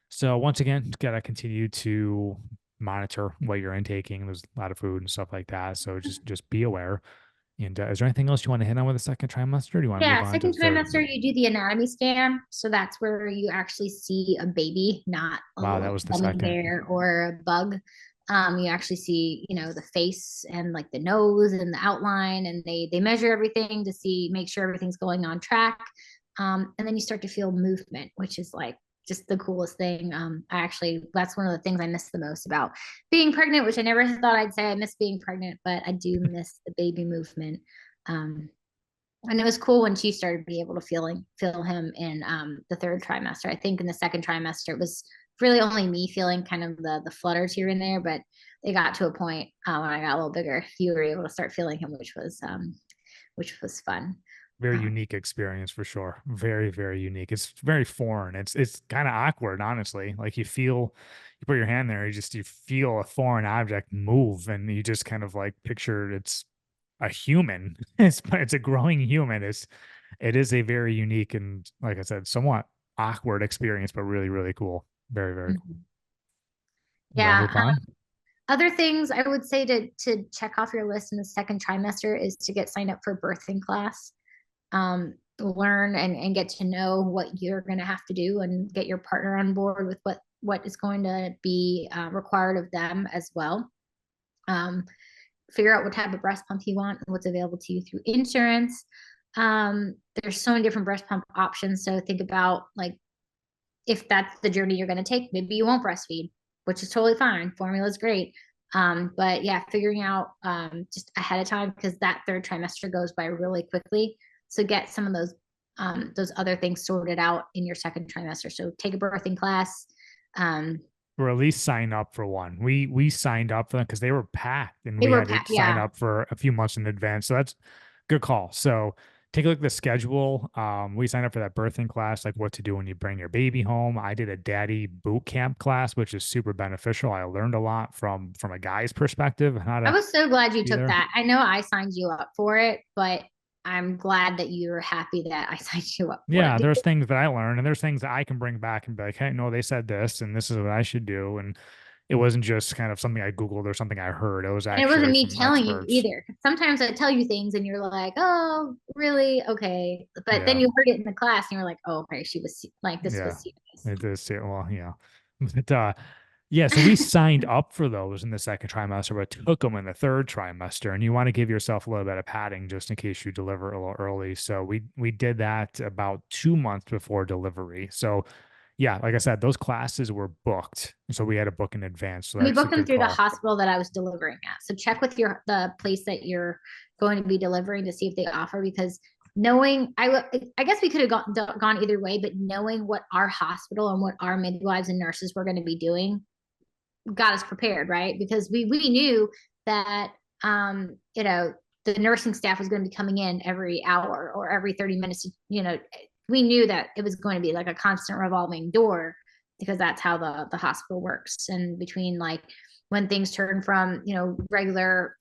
So once again, got to continue to monitor what you're intaking. There's a lot of food and stuff like that. So just be aware. And is there anything else you want to hit on with the second trimester? Or do you want to move Yeah, on to second the third? trimester, you do the anatomy scan. So that's where you actually see a baby, not a Wow, that little was the gummy second. bear or a bug. You actually see, the face and like the nose and the outline, and they measure everything to make sure everything's going on track. And then you start to feel movement, which is like just the coolest thing. That's one of the things I miss the most about being pregnant, which I never thought I'd say I miss being pregnant, but I do miss the baby movement. Um, and it was cool when she started to be able to feel him in the third trimester. I think in the second trimester it was really only me feeling kind of the flutters here and there, but it got to a point when I got a little bigger, you were able to start feeling him, which was fun. Very uh, unique experience for sure. Very, very unique. It's very foreign. It's kind of awkward, honestly. Like you put your hand there, you feel a foreign object move, and you just kind of like picture it's a human. It's a growing human. It is a very unique and, like I said, somewhat awkward experience, but really, really cool. Very, very cool. mhm. You want to Yeah. move on? Other things I would say to check off your list in the second trimester is to get signed up for birthing class. Learn and get to know what you're going to have to do, and get your partner on board with what is going to be required of them as well. Um, figure out what type of breast pump you want and what's available to you through insurance. There's so many different breast pump options. So think about like if that's the journey you're going to take, maybe you won't breastfeed, which is totally fine. Formula is great. But yeah, figuring out just ahead of time because that third trimester goes by really quickly. So get some of those other things sorted out in your second trimester. So take a birthing class. Um, Or at least sign up for one. We signed up for them because they were packed and they we were had to packed. sign Yeah. up for a few months in advance. So that's good call. So take a look at the schedule. We signed up for that birthing class, like what to do when you bring your baby home. I did a daddy boot camp class, which is super beneficial. I learned a lot from a guy's perspective, how I to was so glad you be took there. that. I know I signed you up for it, but I'm glad that you're happy that I signed you up for it. Yeah, there's things that I learned and there's things that I can bring back and be like, hey, no, they said this and this is what I should do. And it wasn't just kind of something I Googled or something I heard. It was And it wasn't actually me from telling you experts. either. Sometimes I tell you things and you're like, oh, really? Okay. But then Yeah. you heard it in the class and you're like, oh, okay, she was like, this Yeah. was serious. It does. Well, yeah. But yeah, so we signed up for those in the second trimester, but took them in the third trimester. And you want to give yourself a little bit of padding just in case you deliver a little early. So we did that about 2 months before delivery. So yeah, like I said, those classes were booked. So we had to book in advance. So We that's a booked them good through the call. hospital that I was delivering at. So check with the place that you're going to be delivering to see if they offer because knowing I guess we could have gone either way, but knowing what our hospital and what our midwives and nurses were going to be doing got us prepared, right? Because we knew that you know the nursing staff was going to be coming in every hour or every 30 minutes. You know, we knew that it was going to be like a constant revolving door because that's how the hospital works. And between like when things turn from regular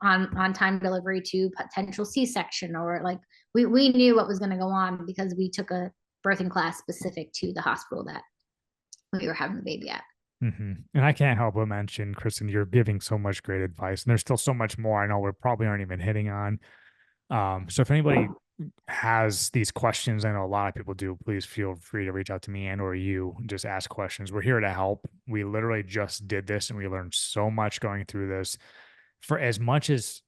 on time delivery to potential C-section or like we knew what was going to go on because we took a birthing class specific to the hospital that we were having the baby at. And I can't help but mention, Kristen, you're giving so much great advice, and there's still so much more I know we probably aren't even hitting on. So if anybody has these questions, I know a lot of people do, please feel free to reach out to me and or you, just ask questions. We're here to help. We literally just did this and we learned so much going through this. For as much as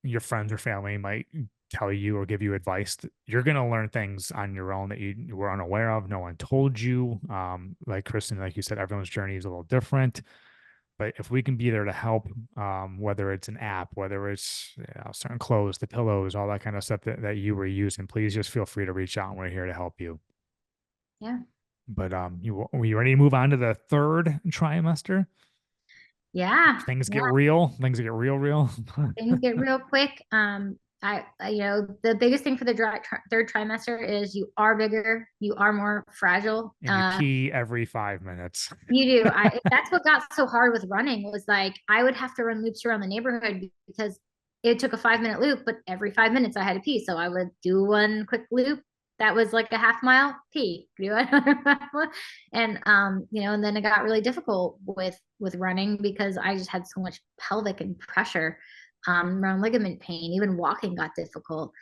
your friends or family might tell you or give you advice, you're going to learn things on your own that you were unaware of. No one told you. Like Kristen, like you said, everyone's journey is a little different. But if we can be there to help, whether it's an app, whether it's certain clothes, the pillows, all that kind of stuff that you were using, please just feel free to reach out and we're here to help you. Yeah. But were you ready to move on to the third trimester? Yeah. Things get Yeah. real. Things get real. Things get real quick. The biggest thing for the third trimester is you are bigger, you are more fragile. And you pee every 5 minutes. You do. That's what got so hard with running was like I would have to run loops around the neighborhood because it took a 5 minute loop, but every 5 minutes I had to pee. So I would do one quick loop that was like a half mile pee. And and then it got really difficult with running because I just had so much pelvic and pressure around ligament pain. Even walking got difficult.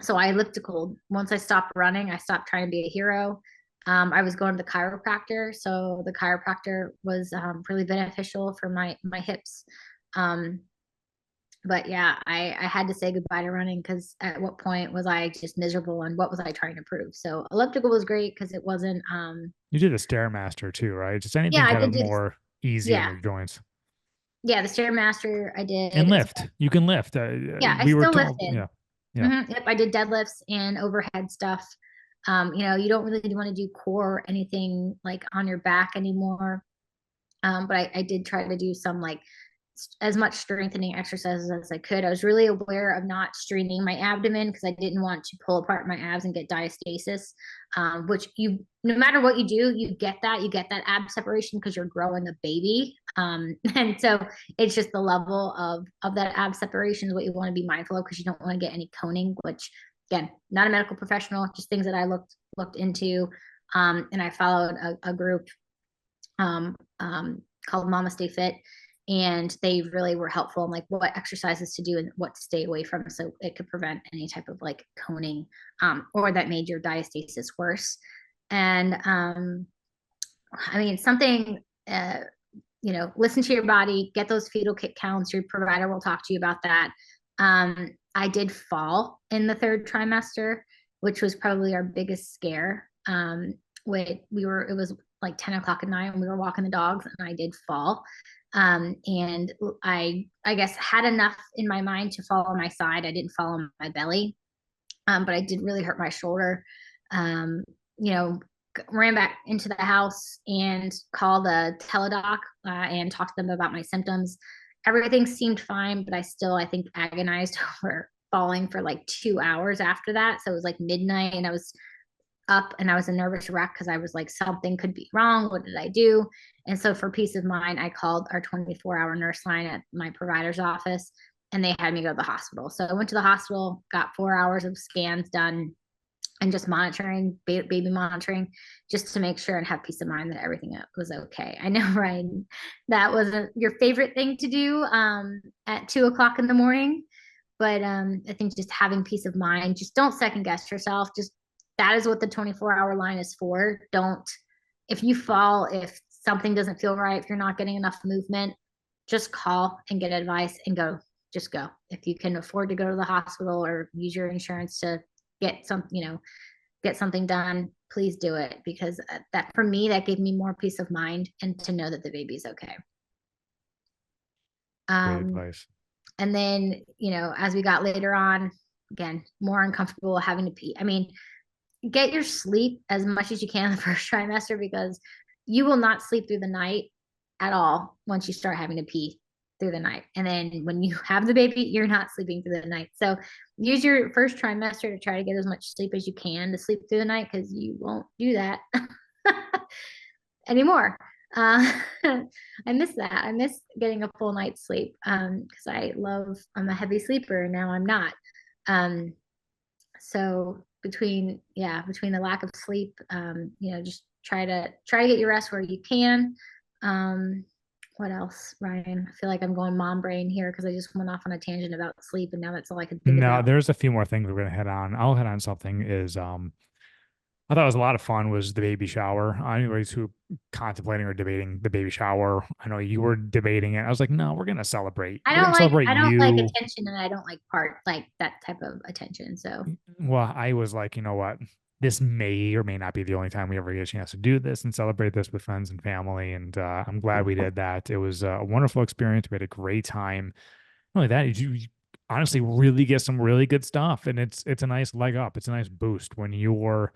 So I elliptical. Once I stopped running, I stopped trying to be a hero. I was going to the chiropractor, so the chiropractor was really beneficial for my hips. Um, but yeah, I had to say goodbye to running because at what point was I just miserable and what was I trying to prove? So elliptical was great because it wasn't. You did a Stairmaster too, right? Just Yeah, anything I kind of did do this. more easy on Yeah, your joints. yeah, the stairmaster I And did as well. lift. You can lift. Yeah, I We were still told, lifted. yeah, yeah. Yep, I did deadlifts and overhead stuff. You don't really want to do core or anything like on your back anymore. But I did try to do some like as much strengthening exercises as I could. I was really aware of not straining my abdomen because I didn't want to pull apart my abs and get diastasis, which no matter what you do, you get that ab separation because you're growing a baby. And so it's just the level of that ab separation is what you want to be mindful of because you don't want to get any coning, which again, not a medical professional, just things that I looked into. And I followed a group called Mama Stay Fit. And they really were helpful in like what exercises to do and what to stay away from. So it could prevent any type of like coning or that made your diastasis worse. And I mean, something, listen to your body, get those fetal kit counts. Your provider will talk to you about that. I did fall in the third trimester, which was probably our biggest scare. It was like 10 o'clock at night and we were walking the dogs and I did fall. And I guess had enough in my mind to fall on my side. I didn't fall on my belly. But I did really hurt my shoulder. Um, you know, ran back into the house and called the teledoc and talked to them about my symptoms. Everything seemed fine, but I think, agonized over falling for like 2 hours after that. So it was like midnight and I was up and I was a nervous wreck because I was like, something could be wrong. What did I do? And so, for peace of mind, I called our 24-hour nurse line at my provider's office and they had me go to the hospital. So I went to the hospital, got 4 hours of scans done and just monitoring, baby monitoring, just to make sure and have peace of mind that everything was okay. I know, Ryan, that wasn't your favorite thing to do at 2 o'clock in the morning, but I think just having peace of mind, just don't second guess yourself. Just that is what the 24-hour line is for. Don't, if you fall, if something doesn't feel right, if you're not getting enough movement, just call and get advice and go. Just go. If you can afford to go to the hospital or use your insurance to get get something done, please do it, because that, for me, that gave me more peace of mind and to know that the baby's okay. Great Um, advice. and then, as we got later on, again, more uncomfortable having to pee. I mean, get your sleep as much as you can in the first trimester because you will not sleep through the night at all once you start having to pee through the night. And then when you have the baby, you're not sleeping through the night. So use your first trimester to try to get as much sleep as you can to sleep through the night because you won't do that anymore. I miss that. I miss getting a full night's sleep because I'm a heavy sleeper and now I'm not. Um, so between the lack of sleep, just try to get your rest where you can. Um, what else, Ryan? I feel like I'm going mom brain here because I just went off on a tangent about sleep and now that's all I can think No, about. there's a few more things we're gonna hit on. I'll hit on something is I thought it was a lot of fun was the baby shower. Anybody's who contemplating or debating the baby shower. I know you were debating it. I was like, no, we're gonna celebrate. I We're don't gonna like celebrate I don't like you. attention and I don't like part like that type of attention. So Well, I was like, you know what? This may or may not be the only time we ever get a chance to do this and celebrate this with friends and family. And I'm glad we did that. It was a wonderful experience. We had a great time. Not only that, you honestly really get some really good stuff, and it's a nice leg up. It's a nice boost when you're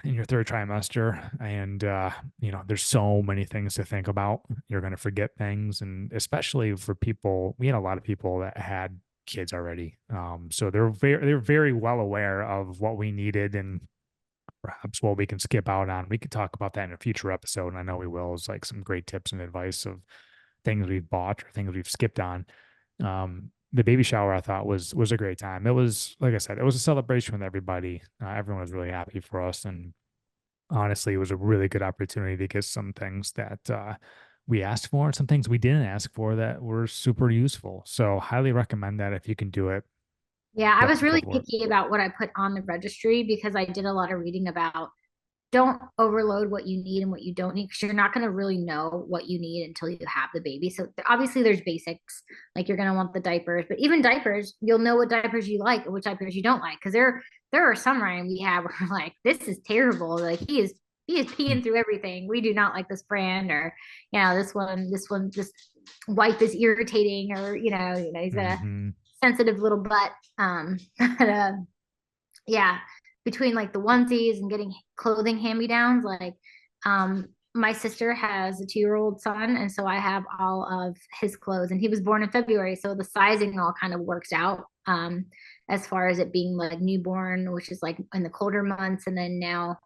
in your third trimester, and there's so many things to think about. You're going to forget things, and especially for people, we had a lot of people that had kids already, so they're very well aware of what we needed and perhaps what we can skip out on. We could talk about that in a future episode, and I know we will. Is like some great tips and advice of things we've bought or things we've skipped on. The baby shower I thought was a great time. It was, like I said, it was a celebration with everybody. Everyone was really happy for us, and honestly, it was a really good opportunity to get some things that we asked for and some things we didn't ask for that were super useful. So, highly recommend that if you can do it. yeah, I was Definitely go really for it. picky about what I put on the registry because I did a lot of reading about don't overload what you need and what you don't need because you're not going to really know what you need until you have the baby. So obviously there's basics like you're going to want the diapers, but even diapers, you'll know what diapers you like and which diapers you don't like because there are some, Ryan, we have where we're like this is terrible. Like he is peeing through everything. We do not like this brand or this wipe is irritating or he's got a Mm-hmm. sensitive little butt. But, yeah, between like the onesies and getting clothing hand-me-downs, like my sister has a 2-year-old son, and so I have all of his clothes, and he was born in February, so the sizing all kind of works out as far as it being like newborn, which is like in the colder months, and then now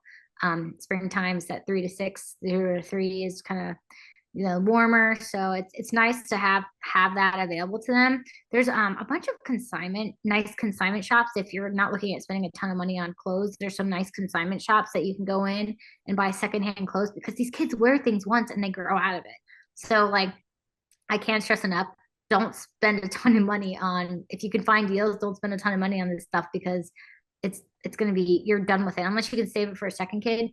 springtime's at 3 to 6, 0 to 3 is kind of warmer, so it's nice to have that available to them. There's a bunch of nice consignment shops. If you're not looking at spending a ton of money on clothes, there's some nice consignment shops that you can go in and buy secondhand clothes because these kids wear things once and they grow out of it. So like I can't stress enough, don't spend a ton of money on, if you can find deals, don't spend a ton of money on this stuff because it's going to be, you're done with it unless you can save it for a second kid.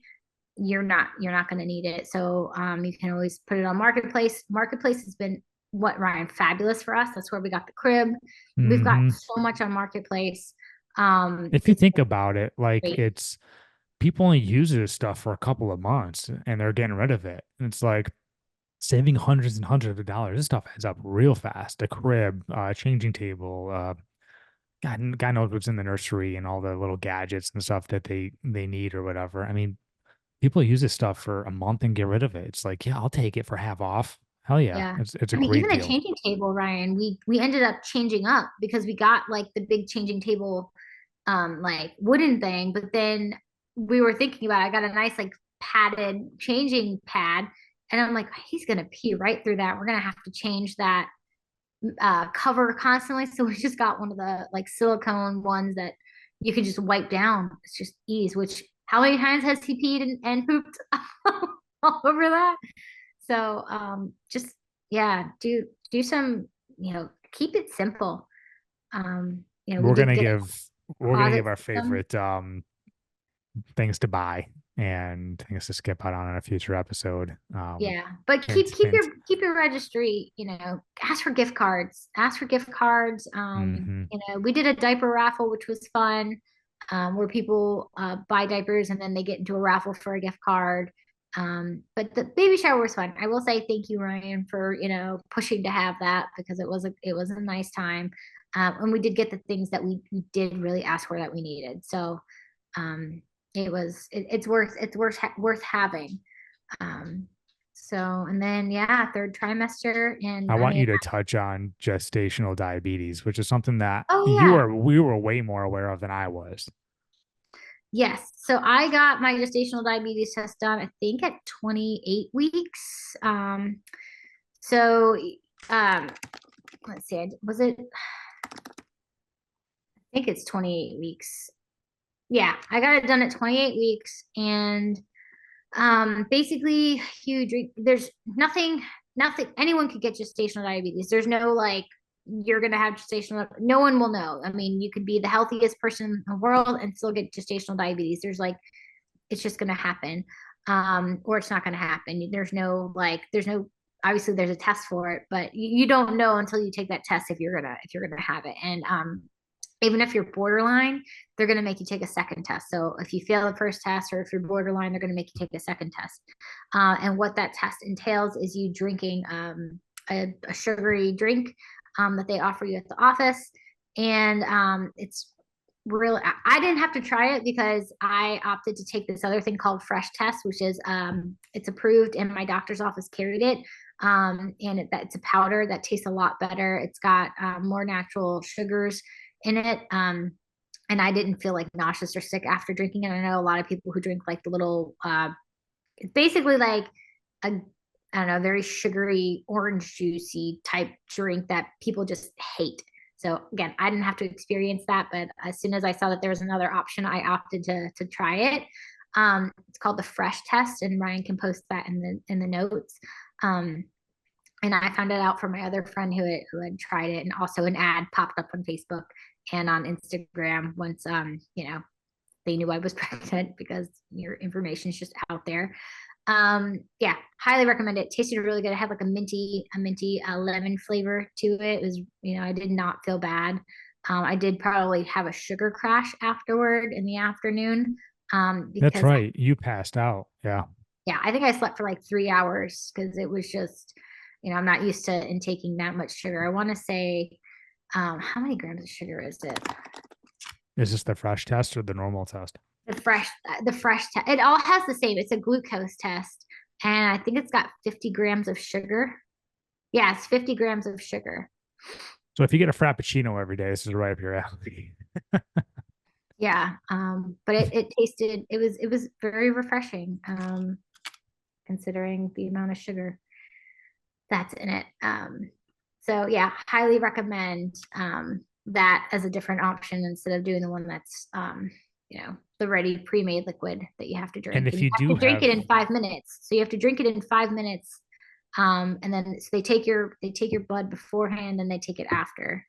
you're not going to need it. So you can always put it on Marketplace. Marketplace has been what, Ryan, fabulous for us. That's where we got the crib. We've got Hmm. so much on Marketplace. If you It's think about it, like great. it's people only use this stuff for a couple of months and they're getting rid of it. And it's like saving hundreds and hundreds of dollars. This stuff adds up real fast. A crib, changing table, God knows what's in the nursery and all the little gadgets and stuff that they need or whatever. I mean, people use this stuff for a month and get rid of it. It's like, yeah, I'll take it for half off. Hell yeah, Yeah. it's a I mean, great even a deal. changing table, Ryan, we ended up changing up because we got like the big changing table, like wooden thing, but then we were thinking about it. I got a nice like padded changing pad, and I'm like, he's gonna pee right through that. We're gonna have to change that cover constantly. So we just got one of the like silicone ones that you can just wipe down. It's just ease. Which how many times has he peed and pooped all over that? So just yeah, do some, keep it simple. We We're did gonna get a give we're gonna closet give our system. favorite things to buy and things to skip out on in a future episode. Yeah, but Hint, keep hint. your registry. Ask for gift cards. Ask for gift cards. Hmm. We did a diaper raffle, which was fun, where people buy diapers and then they get into a raffle for a gift card. But the baby shower was fun. I will say thank you, Ryan, for pushing to have that because it was a nice time, and we did get the things that we did really ask for that we needed. So it's worth having. Um, and then yeah, third trimester, and I I want mean, you to touch on gestational diabetes, which is something that oh yeah, we were way more aware of than I was. yes. So I got my gestational diabetes test done, I think at 28 weeks. So um, let's see, was it? I think it's 28 weeks. Yeah, I got it done at 28 weeks, and basically there's nothing anyone could get gestational diabetes. There's no like you're gonna have gestational, no one will know. I mean, you could be the healthiest person in the world and still get gestational diabetes. There's like it's just gonna happen, or it's not gonna happen. There's no obviously there's a test for it, but you don't know until you take that test if you're gonna have it. And even if you're borderline, they're going to make you take a second test. So if you fail the first test or if you're borderline, they're going to make you take a second test. And what that test entails is you drinking a sugary drink that they offer you at the office. And it's really, I didn't have to try it because I opted to take this other thing called Fresh Test, which is it's approved and my doctor's office carried it. And it's a powder that tastes a lot better. It's got more natural sugars in it. And I didn't feel like nauseous or sick after drinking it. I know a lot of people who drink like the little, it's basically like a, I don't know, very sugary, orange juicy type drink that people just hate. So again, I didn't have to experience that, but as soon as I saw that there was another option, I opted to try it. It's called the Fresh Test, and Ryan can post that in the notes. Um, and I found it out from my other friend who had tried it, and also an ad popped up on Facebook and on Instagram once they knew I was pregnant because your information is just out there. Yeah, highly recommend it. Tasted really good. It had like a minty lemon flavor to it. It was, I did not feel bad. I did probably have a sugar crash afterward in the afternoon. That's Because right. You passed out. Yeah. yeah, I think I slept for like 3 hours because it was just, I'm not used to intaking that much sugar. I want to say, how many grams of sugar is it? Is this the fresh test or the normal test? The fresh test. It all has the same. It's a glucose test, and I think it's got 50 grams of sugar. Yeah, it's 50 grams of sugar. So if you get a frappuccino every day, this is right up your alley. Yeah, but it tasted. It was very refreshing, considering the amount of sugar that's in it. So yeah, highly recommend that as a different option instead of doing the one that's the ready pre-made liquid that you have to And drink, if and you you have do to drink have it in 5 minutes. So you have to drink it in 5 minutes, and then so they take your blood beforehand and they take it after.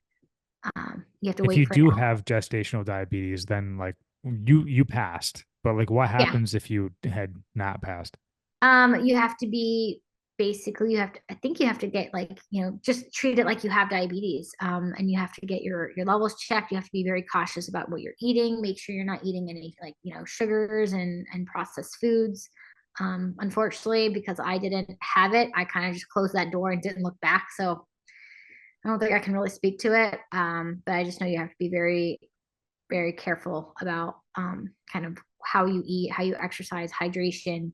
You have to if wait you for an do hour. have gestational diabetes, then like you passed. But like, what Yeah. happens if you had not passed? You have to be basically you have to I think you have to get like, just treat it like you have diabetes. And you have to get your levels checked. You have to be very cautious about what you're eating. Make sure you're not eating any like, sugars and processed foods. Unfortunately, because I didn't have it, I kind of just closed that door and didn't look back. So I don't think I can really speak to it. But I just know you have to be very, very careful about kind of how you eat, how you exercise, hydration.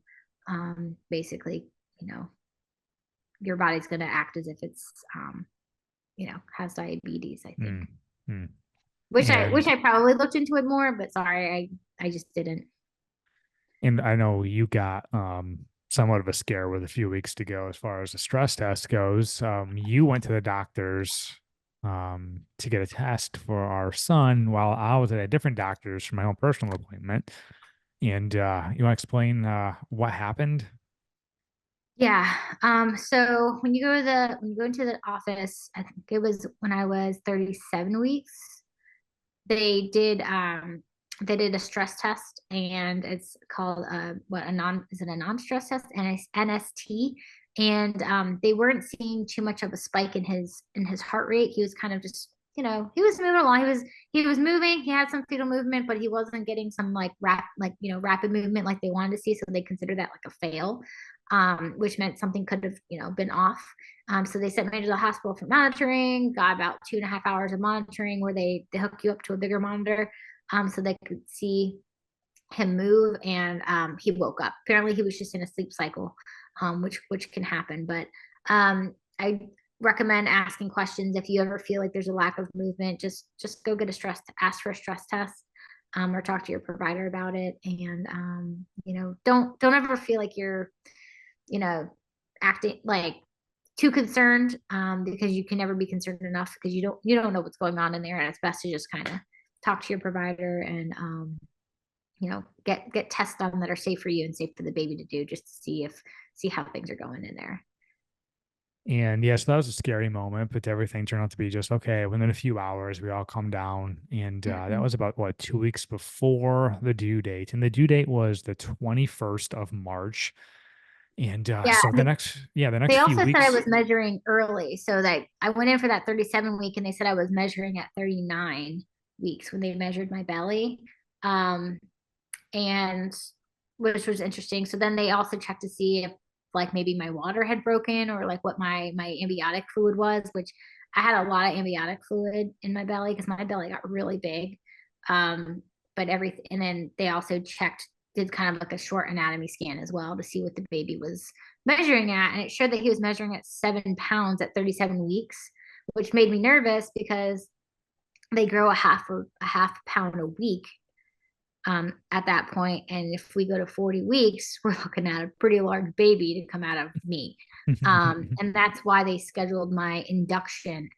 Basically, you know, your body's going to act as if it's, has diabetes, I think. Mm, mm. Wish And I probably looked into it more, but sorry, I just didn't. and I know you got somewhat of a scare with a few weeks to go as far as the stress test goes. You went to the doctors to get a test for our son while I was at a different doctor's for my own personal appointment. And you want to explain what happened? Yeah. So when you go into the office, I think it was when I was 37 weeks, they did they did a stress test, and it's called what a non is it a non-stress test, NST. And they weren't seeing too much of a spike in his heart rate. He was kind of just, he was moving along. He was moving. He had some fetal movement, but he wasn't getting some like rapid movement like they wanted to see. So they considered that like a fail, which meant something could have, been off. So they sent me to the hospital for monitoring. Got about 2.5 hours of monitoring where they hook you up to a bigger monitor, so they could see him move. And he woke up. Apparently, he was just in a sleep cycle, which can happen. But I recommend asking questions if you ever feel like there's a lack of movement. Just go get ask for a stress test. Or talk to your provider about it. And don't ever feel like you're, you know, acting like too concerned, because you can never be concerned enough, because you don't know what's going on in there. And it's best to just kind of talk to your provider and get tests done that are safe for you and safe for the baby to do, just to see how things are going in there. And yes, that was a scary moment, but everything turned out to be just okay. Within a few hours, we all come down, and that Mm-hmm. was about what 2 weeks before the due date, and the due date was the 21st of March. And Yeah, so the next they few also said I weeks, was measuring early, so that I went in for that 37 week, and they said I was measuring at 39 weeks when they measured my belly. Um, and which was interesting. So then they also checked to see if like maybe my water had broken, or like what my amniotic fluid was, which I had a lot of amniotic fluid in my belly because my belly got really big. Um, but everything, and then they also did kind of like a short anatomy scan as well to see what the baby was measuring at, and it showed that he was measuring at 7 pounds at 37 weeks, which made me nervous because they grow a half pound a week, at that point. And if we go to 40 weeks, we're looking at a pretty large baby to come out of me. And that's why they scheduled my induction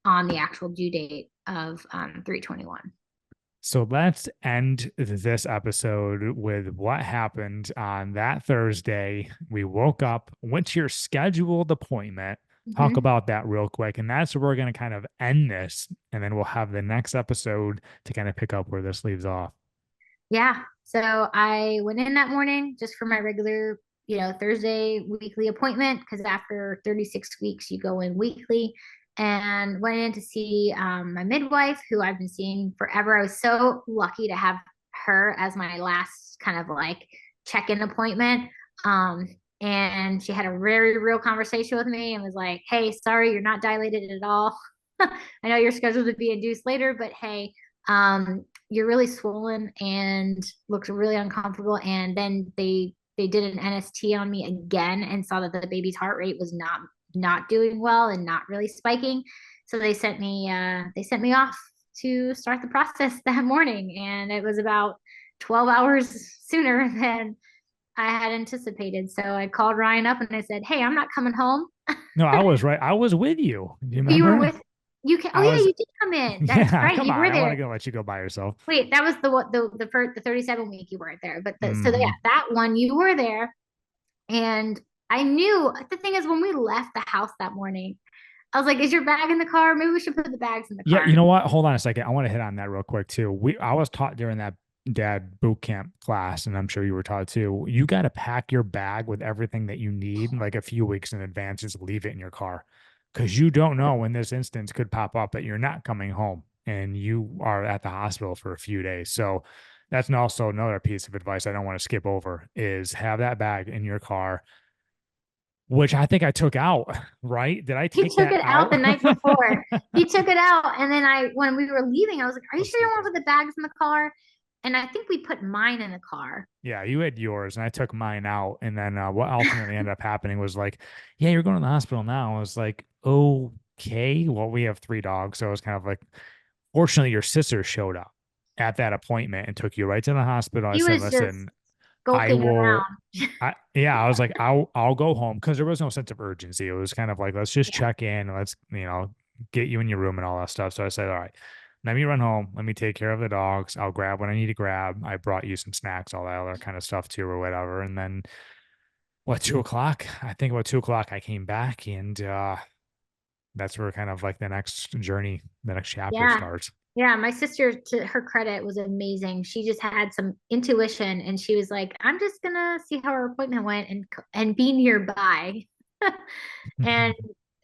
on the actual due date of 3/21. so let's end this episode with what happened on that Thursday. We woke up, went to your scheduled appointment. Talk Mm-hmm. about that real quick. And that's where we're going to kind of end this. And then we'll have the next episode to kind of pick up where this leaves off. Yeah. So I went in that morning just for my regular, Thursday weekly appointment, because after 36 weeks, you go in weekly. And went in to see my midwife, who I've been seeing forever. I was so lucky to have her as my last kind of like check in appointment. And she had a very real conversation with me and was like, "Hey, sorry, you're not dilated at all. I know you're scheduled to be induced later, but hey, you're really swollen and looks really uncomfortable." And then they did an NST on me again and saw that the baby's heart rate was not doing well and not really spiking. So they sent me off to start the process that morning, and it was about 12 hours sooner than I had anticipated. So I called Ryan up and I said, "Hey, I'm not coming home." No, I was right. I was with you. Do you You were remember? with you can Oh I yeah, was, you did come in. That's yeah, right. come You on. were I there. want to let you go by yourself. Wait, that was the first, the 37 week you weren't there. But yeah, Hmm. that one you were there. And I knew the thing is, when we left the house that morning, I was like, "Is your bag in the car? Maybe we should put the bags in the Yeah, car." you know what? Hold on a second. I want to hit on that real quick too. I was taught during that dad boot camp class, and I'm sure you were taught too. You got to pack your bag with everything that you need like a few weeks in advance. Just leave it in your car because you don't know when this instance could pop up that you're not coming home and you are at the hospital for a few days. So that's also another piece of advice I don't want to skip over is have that bag in your car, which I think I took out, right? Did I He take took that it out out? the night before. He took it out, and then when we were leaving, I was like, "Are you So sure you don't want stupid. to put the bags in the car?" And I think we put mine in the car. Yeah, you had yours and I took mine out. And then what ultimately ended up happening was like, yeah, you're going to the hospital now. I was like, okay. Well, we have three dogs. So it was kind of like, fortunately, your sister showed up at that appointment and took you right to the hospital. I He said, was just listen, I skulking will. around. Yeah, I was like, I'll go home because there was no sense of urgency. It was kind of like, let's just Yeah, check in, and let's, get you in your room and all that stuff. So I said, all right, let me run home. Let me take care of the dogs. I'll grab what I need to grab. I brought you some snacks, all that other kind of stuff too, or whatever. And then what, 2 o'clock? I think about 2 o'clock, I came back, and that's where kind of like the next journey, the next chapter yeah, starts. yeah. My sister, to her credit, was amazing. She just had some intuition, and she was like, "I'm just gonna see how her appointment went and be nearby." And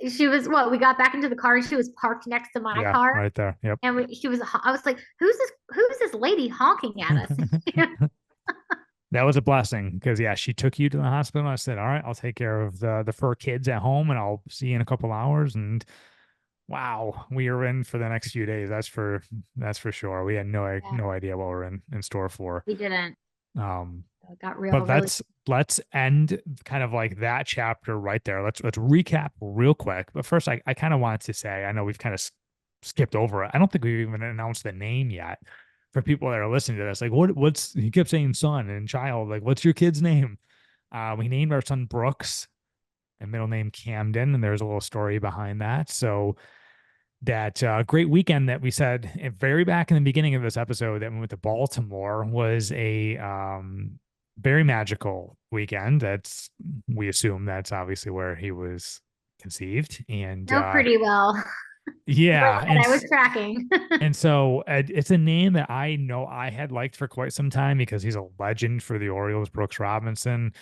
she was well. We got back into the car, and she was parked next to my Yeah, car, right there. Yep. and she was. I was like, Who's this lady honking at us?" That was a blessing because yeah, she took you to the hospital. I said, "All right, I'll take care of the fur kids at home, and I'll see you in a couple hours." And wow, we were in for the next few days. That's for sure. We had Yeah, no idea what we're in store for. we didn't. Um, It got but real, really. let's end kind of like that chapter right there. Let's recap real quick. But first, I kind of wanted to say, I know we've kind of skipped over it. I don't think we've even announced the name yet for people that are listening to this. Like, what's he kept saying son and child. Like, what's your kid's name? We named our son Brooks and middle name Camden, and there's a little story behind that. So that great weekend that we said very back in the beginning of this episode that we went to Baltimore was a very magical weekend. That's we assume that's obviously where he was conceived, and No, pretty well. yeah, What I was tracking. and so it's a name that I know I had liked for quite some time because he's a legend for the Orioles, Brooks Robinson.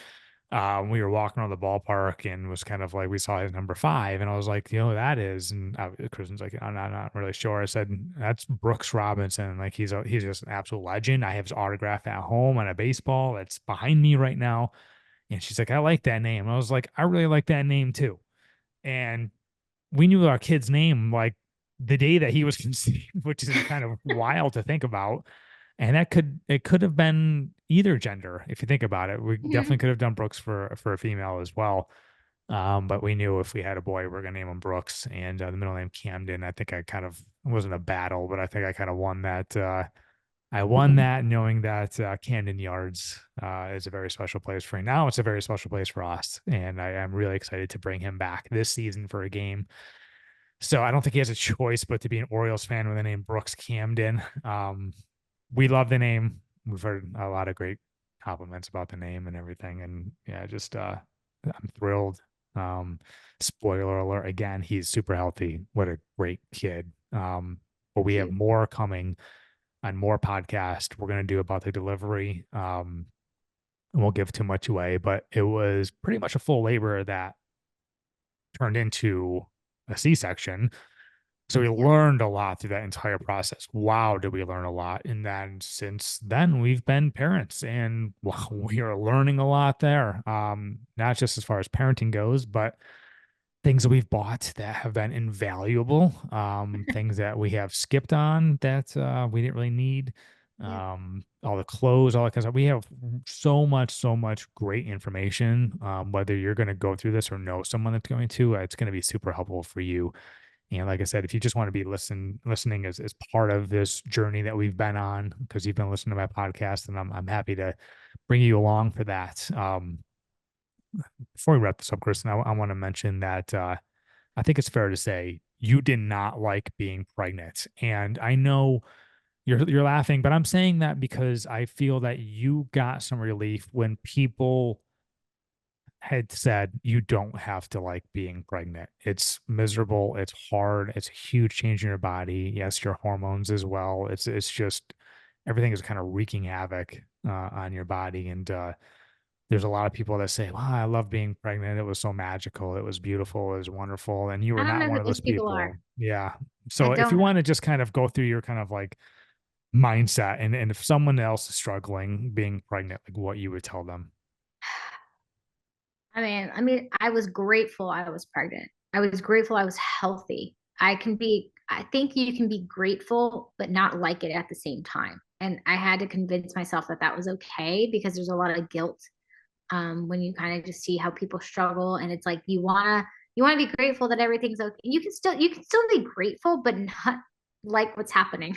We were walking around the ballpark and was kind of like we saw his number 5, and I was like, you know who that is? And Kristen's like, I'm not really sure. I said that's Brooks Robinson. Like he's just an absolute legend. I have his autograph at home on a baseball that's behind me right now. And she's like, I like that name. And I was like, I really like that name too. And we knew our kid's name like the day that he was conceived, which is kind of wild to think about. And it could have been either gender if you think about it. We definitely Mhm. could have done Brooks for a female as well. But we knew if we had a boy, we are gonna name him Brooks, and the middle name Camden. I think I kind of it wasn't a battle, but I think I kind of won that. I won that knowing that Camden Yards is a very special place for him. Now it's a very special place for us, and I am really excited to bring him back this season for a game. So I don't think he has a choice but to be an Orioles fan with the name Brooks Camden. We love the name. We've heard a lot of great compliments about the name and everything. And yeah, just I'm thrilled. Spoiler alert again, he's super healthy. What a great kid. But we have Cute. more coming on more podcast we're gonna do about the delivery. I won't give too much away, but it was pretty much a full labor that turned into a C-section. So we Yeah. learned a lot through that entire process. Wow, did we learn a lot? And then since then, we've been parents, and wow, we are learning a lot there. Not just as far as parenting goes, but things that we've bought that have been invaluable. Things that we have skipped on that we didn't really need. Yeah. All the clothes, all that kind of stuff. We have so much great information. Whether you're going to go through this or know someone that's going to, it's going to be super helpful for you. And like I said, if you just want to be listening as part of this journey that we've been on, because you've been listening to my podcast, and I'm happy to bring you along for that. Before we wrap this up, Kristen, I want to mention that I think it's fair to say you did not like being pregnant, and I know you're laughing, but I'm saying that because I feel that you got some relief when people had said you don't have to like being pregnant. It's miserable, it's hard, it's a huge change in your body. Yes, your hormones as well. It's just everything is kind of wreaking havoc on your body. And there's a lot of people that say, "Wow, I love being pregnant. It was so magical. It was beautiful. It was wonderful." And you I were don't not know one who of those those people are. people. Yeah. I So if don't you know. want to just kind of go through your kind of like mindset, and if someone else is struggling being pregnant, like what you would tell them. I was grateful I was pregnant. I was grateful I was healthy. I think you can be grateful, but not like it at the same time. And I had to convince myself that that was okay because there's a lot of guilt when you kind of just see how people struggle. And it's like, you want to be grateful that everything's okay. You can still be grateful, but not like what's happening,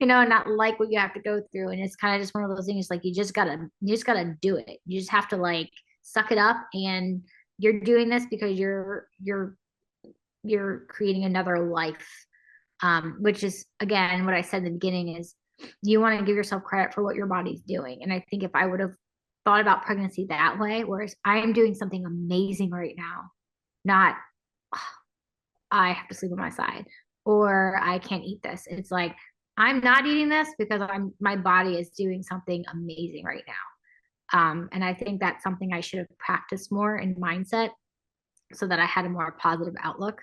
not like what you have to go through. And it's kind of just one of those things like you just gotta do it. You just have to like suck it up, and you're doing this because you're creating another life. Which is again what I said in the beginning is you want to give yourself credit for what your body's doing. And I think if I would have thought about pregnancy that way, whereas I am doing something amazing right now, not oh, I have to sleep on my side or I can't eat this. It's like I'm not eating this because my body is doing something amazing right now. And I think that's something I should have practiced more in mindset so that I had a more positive outlook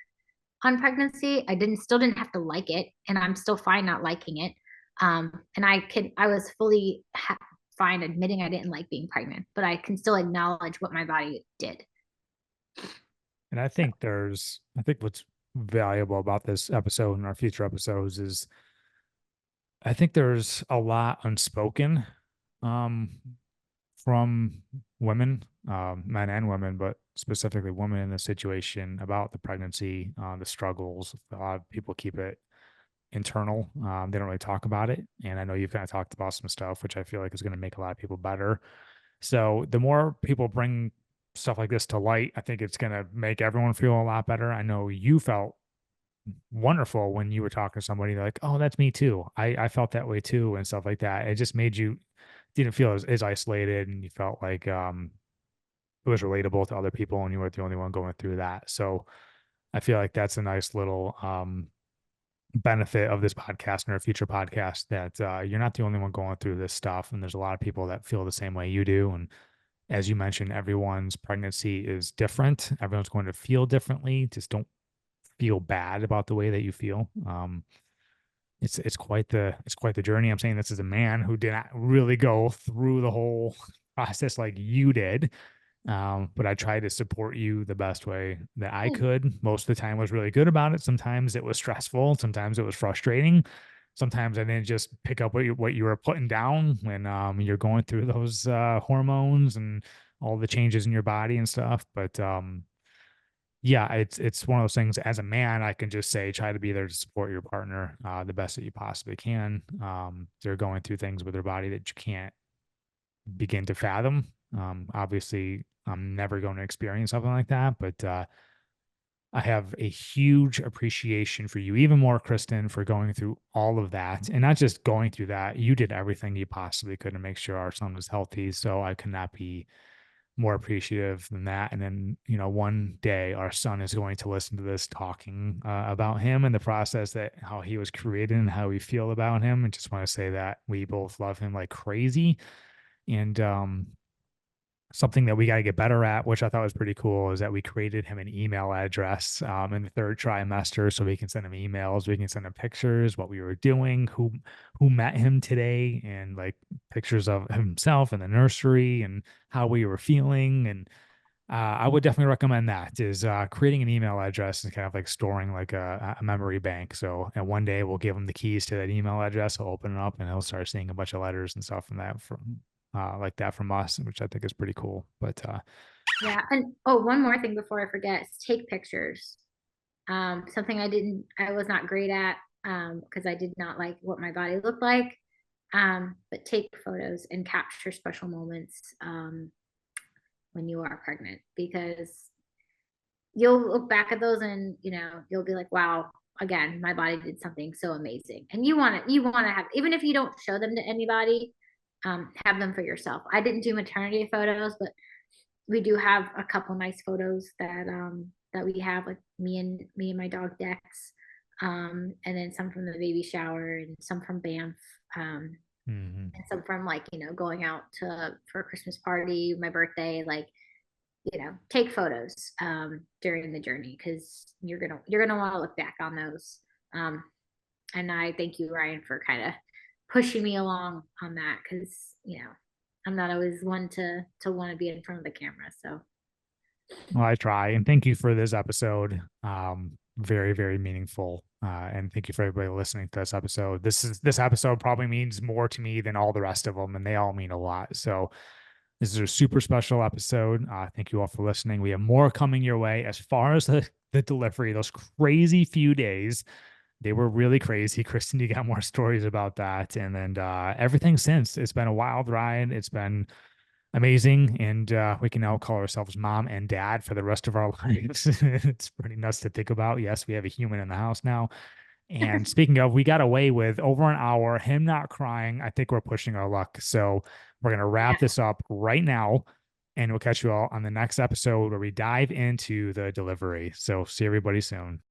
on pregnancy. I didn't have to like it, and I'm still fine not liking it. And I was fully fine admitting I didn't like being pregnant, but I can still acknowledge what my body did. And I think what's valuable about this episode and our future episodes is I think there's a lot unspoken um, from women, men and women, but specifically women in this situation about the pregnancy, the struggles. A lot of people keep it internal. They don't really talk about it. And I know you've kind of talked about some stuff, which I feel like is going to make a lot of people better. So the more people bring stuff like this to light, I think it's going to make everyone feel a lot better. I know you felt wonderful when you were talking to somebody like, oh, that's me too. I felt that way too, and stuff like that. It just made you didn't feel as isolated, and you felt like it was relatable to other people and you weren't the only one going through that. So I feel like that's a nice little benefit of this podcast and our future podcast that you're not the only one going through this stuff. And there's a lot of people that feel the same way you do. And as you mentioned, everyone's pregnancy is different. Everyone's going to feel differently. Just don't feel bad about the way that you feel. It's quite the journey. I'm saying this as a man who did not really go through the whole process like you did. But I tried to support you the best way that I could. Most of the time was really good about it. Sometimes it was stressful. Sometimes it was frustrating. Sometimes I didn't just pick up what you were putting down when you're going through those hormones and all the changes in your body and stuff. But yeah, it's one of those things. As a man, I can just say try to be there to support your partner the best that you possibly can. They're going through things with their body that you can't begin to fathom. Obviously, I'm never going to experience something like that, but I have a huge appreciation for you, even more, Kristen, for going through all of that. And not just going through that, you did everything you possibly could to make sure our son was healthy. So I could not be more appreciative than that. And then, one day our son is going to listen to this talking about him and the process that how he was created and how we feel about him. And just want to say that we both love him like crazy. And something that we got to get better at, which I thought was pretty cool, is that we created him an email address in the third trimester, so we can send him emails, we can send him pictures, what we were doing, who met him today, and like pictures of himself in the nursery and how we were feeling. And I would definitely recommend that is creating an email address and kind of like storing like a memory bank. So, and one day we'll give him the keys to that email address. He'll open it up and he'll start seeing a bunch of letters and stuff from that from like that from us, which I think is pretty cool. But Yeah. And oh, one more thing before I forget is take pictures. Something I was not great at because I did not like what my body looked like. But take photos and capture special moments when you are pregnant because you'll look back at those and you'll be like, wow, again, my body did something so amazing. And you want to have, even if you don't show them to anybody, have them for yourself. I didn't do maternity photos, but we do have a couple nice photos that we have, like me and my dog Dex. and then some from the baby shower, and some from Banff, Hmm. and some from like going out to for a Christmas party, my birthday, like take photos during the journey because you're gonna want to look back on those. Um, and I thank you, Ryan, for kind of pushing me along on that because I'm not always one to want to be in front of the camera. So Well, I try, and thank you for this episode. Very, very meaningful. And thank you for everybody listening to this episode. This episode probably means more to me than all the rest of them, and they all mean a lot. So this is a super special episode. Thank you all for listening. We have more coming your way. As far as the delivery, those crazy few days, they were really crazy. Kristen, you got more stories about that. And then everything since. It's been a wild ride. It's been amazing. And we can now call ourselves mom and dad for the rest of our lives. It's pretty nuts to think about. Yes, we have a human in the house now. And speaking of, we got away with over an hour, him not crying. I think we're pushing our luck. So we're going to wrap yeah. this up right now. And we'll catch you all on the next episode where we dive into the delivery. So see everybody soon.